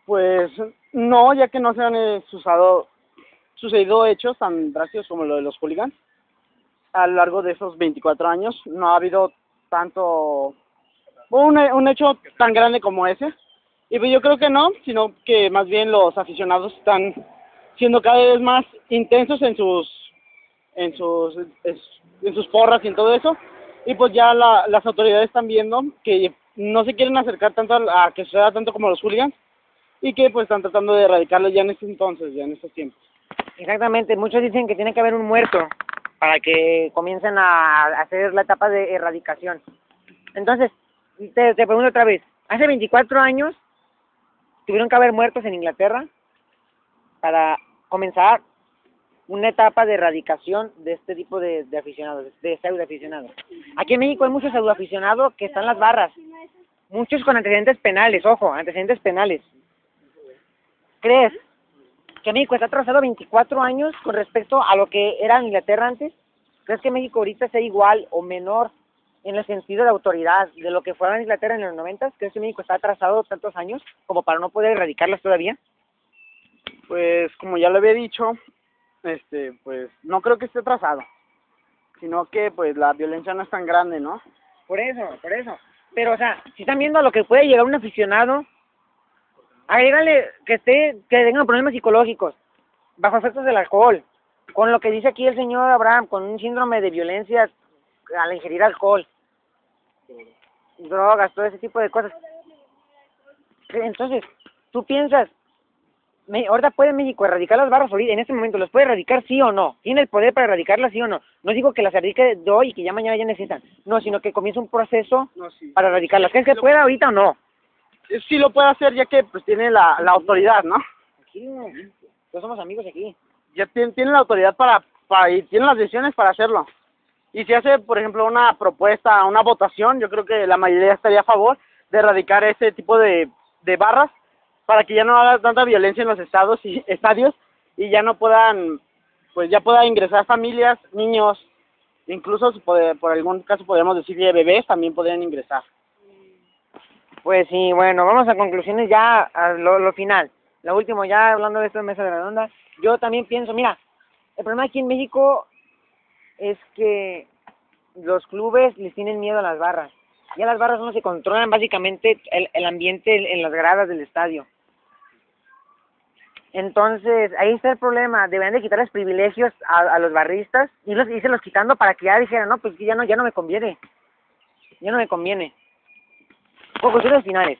Pues no, ya que no se han sucedido hechos tan drásticos como lo de los hooligans. A lo largo de esos 24 años no ha habido tanto un hecho tan grande como ese. Y pues yo creo que no, sino que más bien los aficionados están siendo cada vez más intensos en sus porras y en todo eso. Y pues ya las autoridades están viendo que no se quieren acercar tanto a que suceda tanto como los hooligans, y que pues están tratando de erradicarlo ya en estos tiempos. Exactamente, muchos dicen que tiene que haber un muerto para que comiencen a hacer la etapa de erradicación. Entonces, te pregunto otra vez, hace 24 años tuvieron que haber muertos en Inglaterra para comenzar una etapa de erradicación de este tipo de aficionados, de pseudoaficionados. Aquí en México hay muchos pseudoaficionados que están en las barras, muchos con antecedentes penales, ojo, antecedentes penales. ¿Crees que México está atrasado 24 años con respecto a lo que era Inglaterra antes? ¿Crees que México ahorita sea igual o menor en el sentido de autoridad de lo que fue en Inglaterra en los 90? ¿Crees que México está atrasado tantos años como para no poder erradicarlas todavía? Pues como ya lo había dicho, pues no creo que esté atrasado, sino que pues la violencia no es tan grande, ¿no? Por eso. Pero, o sea, si están viendo a lo que puede llegar un aficionado, agrégale que tenga problemas psicológicos, bajo efectos del alcohol, con lo que dice aquí el señor Abraham, con un síndrome de violencia al ingerir alcohol, drogas, todo ese tipo de cosas. Entonces, tú piensas, ahorita puede México erradicar las barras ahorita, en este momento, ¿los puede erradicar sí o no? ¿Tiene el poder para erradicarlas sí o no? No digo que las erradique de hoy y que ya mañana ya necesitan, no, sino que comience un proceso para erradicarlas. ¿Crees que pueda ahorita o no? Sí lo puede hacer, ya que pues tiene la autoridad, ¿no? Aquí, todos somos amigos aquí. Ya tiene la autoridad y tiene las decisiones para hacerlo. Y si hace, por ejemplo, una propuesta, una votación, yo creo que la mayoría estaría a favor de erradicar ese tipo de barras, para que ya no haga tanta violencia en los estadios y ya no puedan, pues ya pueda ingresar familias, niños, incluso por algún caso podríamos decir que bebés también podrían ingresar. Pues sí, bueno, vamos a conclusiones ya, a lo final. Lo último, ya hablando de esto de mesa redonda, yo también pienso, mira, el problema aquí en México es que los clubes les tienen miedo a las barras. Ya las barras no se controlan básicamente el ambiente en las gradas del estadio. Entonces, ahí está el problema, deberían de quitarles privilegios a los barristas y se los quitando para que ya dijeran, no, pues que ya no me conviene, ya no me conviene. Conclusiones finales.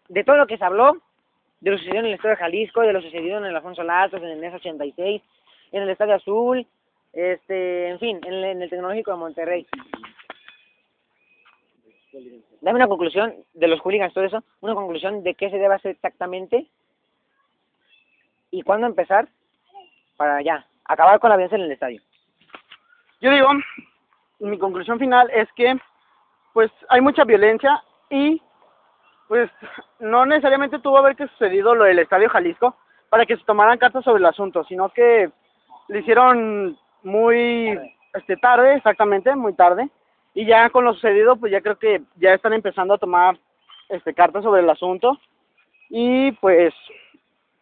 De todo lo que se habló, de lo sucedido en el Estadio de Jalisco, de lo sucedido en el Alfonso Lastras, en el NES 86, en el Estadio Azul, en fin, en el Tecnológico de Monterrey. Dame una conclusión de los hooligans, todo eso, una conclusión de qué se debe hacer exactamente y cuándo empezar para ya acabar con la violencia en el estadio. Yo digo, mi conclusión final es que pues hay mucha violencia y pues no necesariamente tuvo que haber sucedido lo del Estadio Jalisco para que se tomaran cartas sobre el asunto, sino que lo hicieron muy tarde, exactamente, muy tarde, y ya con lo sucedido pues ya creo que ya están empezando a tomar cartas sobre el asunto y pues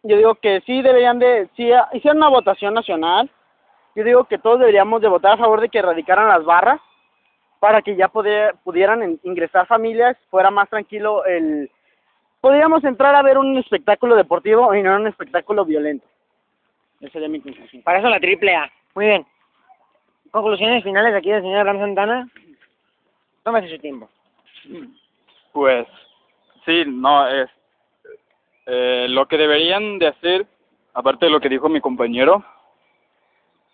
yo digo que sí deberían de, si hicieron una votación nacional, yo digo que todos deberíamos de votar a favor de que erradicaran las barras para que ya pudieran ingresar familias, fuera más tranquilo podríamos entrar a ver un espectáculo deportivo y no un espectáculo violento. Esa sería mi conclusión. Para eso la AAA. Muy bien. Conclusiones finales aquí del señor Ram Santana. Tómese su tiempo. Pues sí, no, es lo que deberían de hacer, aparte de lo que dijo mi compañero,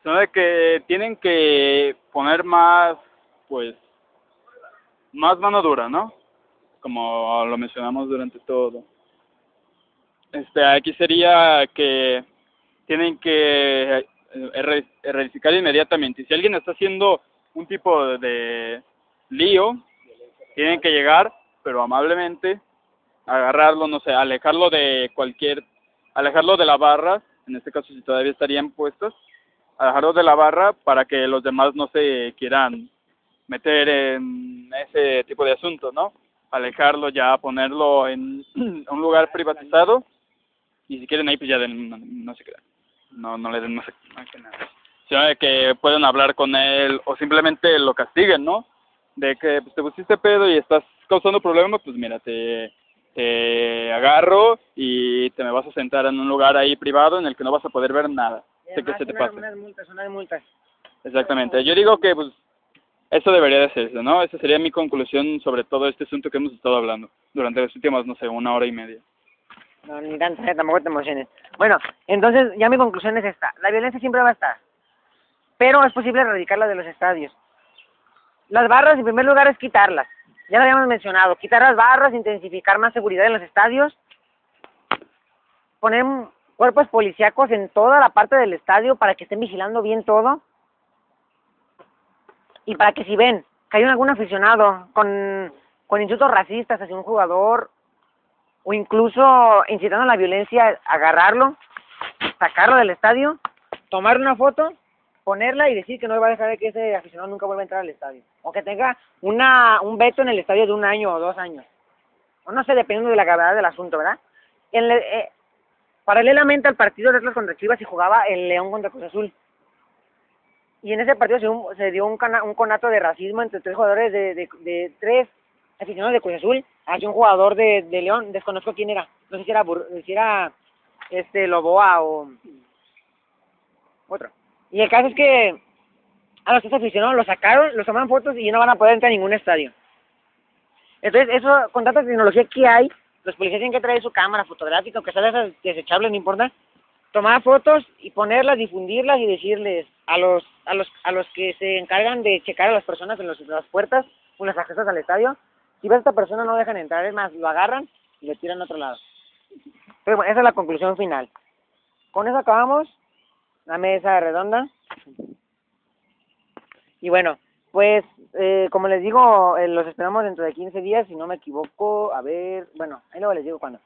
son de que tienen que poner más, pues, más mano dura, ¿no? Como lo mencionamos durante todo. Aquí sería que tienen que erradicar inmediatamente. Si alguien está haciendo un tipo de lío, tienen que llegar, pero amablemente, agarrarlo, no sé, alejarlo de la barra, en este caso si todavía estarían puestos, alejarlo de la barra para que los demás no se quieran meter en ese tipo de asuntos, ¿no? Alejarlo ya, ponerlo en un lugar privatizado y si quieren ahí pues ya no se crean, no le den más que nada, sino de que puedan hablar con él o simplemente lo castiguen, ¿no? De que pues, te pusiste pedo y estás causando problemas, pues mira, te agarro y te me vas a sentar en un lugar ahí privado en el que no vas a poder ver nada. Sé que se te pasa. Unas multas. Exactamente. Yo digo que pues eso debería de hacerse, ¿no? Esa sería mi conclusión sobre todo este asunto que hemos estado hablando durante las últimas, no sé, 1 hora y media. No, ni tanto, tampoco te emociones. Bueno, entonces ya mi conclusión es esta. La violencia siempre va a estar, pero es posible erradicarla de los estadios. Las barras, en primer lugar, es quitarlas. Ya lo habíamos mencionado. Quitar las barras, intensificar más seguridad en los estadios, poner cuerpos policíacos en toda la parte del estadio para que estén vigilando bien todo. Y para que si ven que hay algún aficionado con insultos racistas hacia un jugador o incluso incitando a la violencia, agarrarlo, sacarlo del estadio, tomarle una foto, ponerla y decir que no va a dejar de que ese aficionado nunca vuelva a entrar al estadio. O que tenga un veto en el estadio de 1 año o 2 años. O no sé, dependiendo de la gravedad del asunto, ¿verdad? Paralelamente al partido de Atlas contra Chivas se jugaba el León contra Cruz Azul. Y en ese partido se dio un conato de racismo entre 3 jugadores de 3 aficionados de Cruz Azul hacia un jugador de León. Desconozco quién era. No sé si era Loboa o otro. Y el caso es que a los 3 aficionados los sacaron, los tomaron fotos y ya no van a poder entrar a ningún estadio. Entonces, eso, con tanta tecnología que hay, los policías tienen que traer su cámara fotográfica, aunque sea de esas desechables, no importa, tomar fotos y ponerlas, difundirlas y decirles a los que se encargan de checar a las personas en las puertas o en las accesos al estadio, si ves a esta persona no dejan entrar, es más, lo agarran y lo tiran a otro lado. Pero bueno, esa es la conclusión final. Con eso acabamos la mesa redonda. Y bueno, pues como les digo, los esperamos dentro de 15 días, si no me equivoco, a ver, bueno, ahí luego les digo cuándo.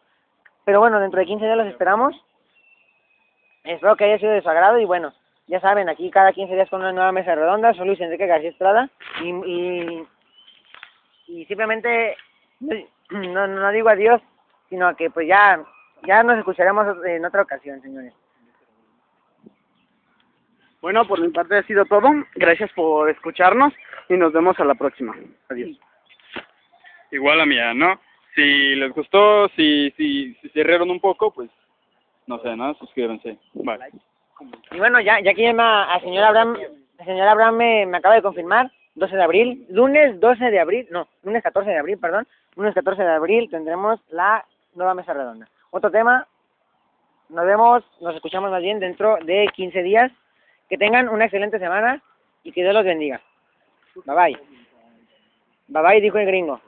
Pero bueno, dentro de 15 días los esperamos. Espero que haya sido de su agrado y bueno, ya saben, aquí cada 15 días con una nueva mesa redonda. Soy Luis Enrique García Estrada y simplemente no digo adiós, sino que pues ya nos escucharemos en otra ocasión, señores. Bueno, por mi parte ha sido todo. Gracias por escucharnos y nos vemos a la próxima. Adiós. Igual la mía, ¿no? Si les gustó, si se rieron un poco, pues, no sé, ¿no? Suscríbanse. Vale. Y bueno, ya aquí el señor Abraham me acaba de confirmar, 12 de abril, lunes 14 de abril, perdón, lunes 14 de abril tendremos la nueva mesa redonda. Otro tema, nos escuchamos más bien dentro de 15 días. Que tengan una excelente semana y que Dios los bendiga. Bye bye. Bye bye, dijo el gringo.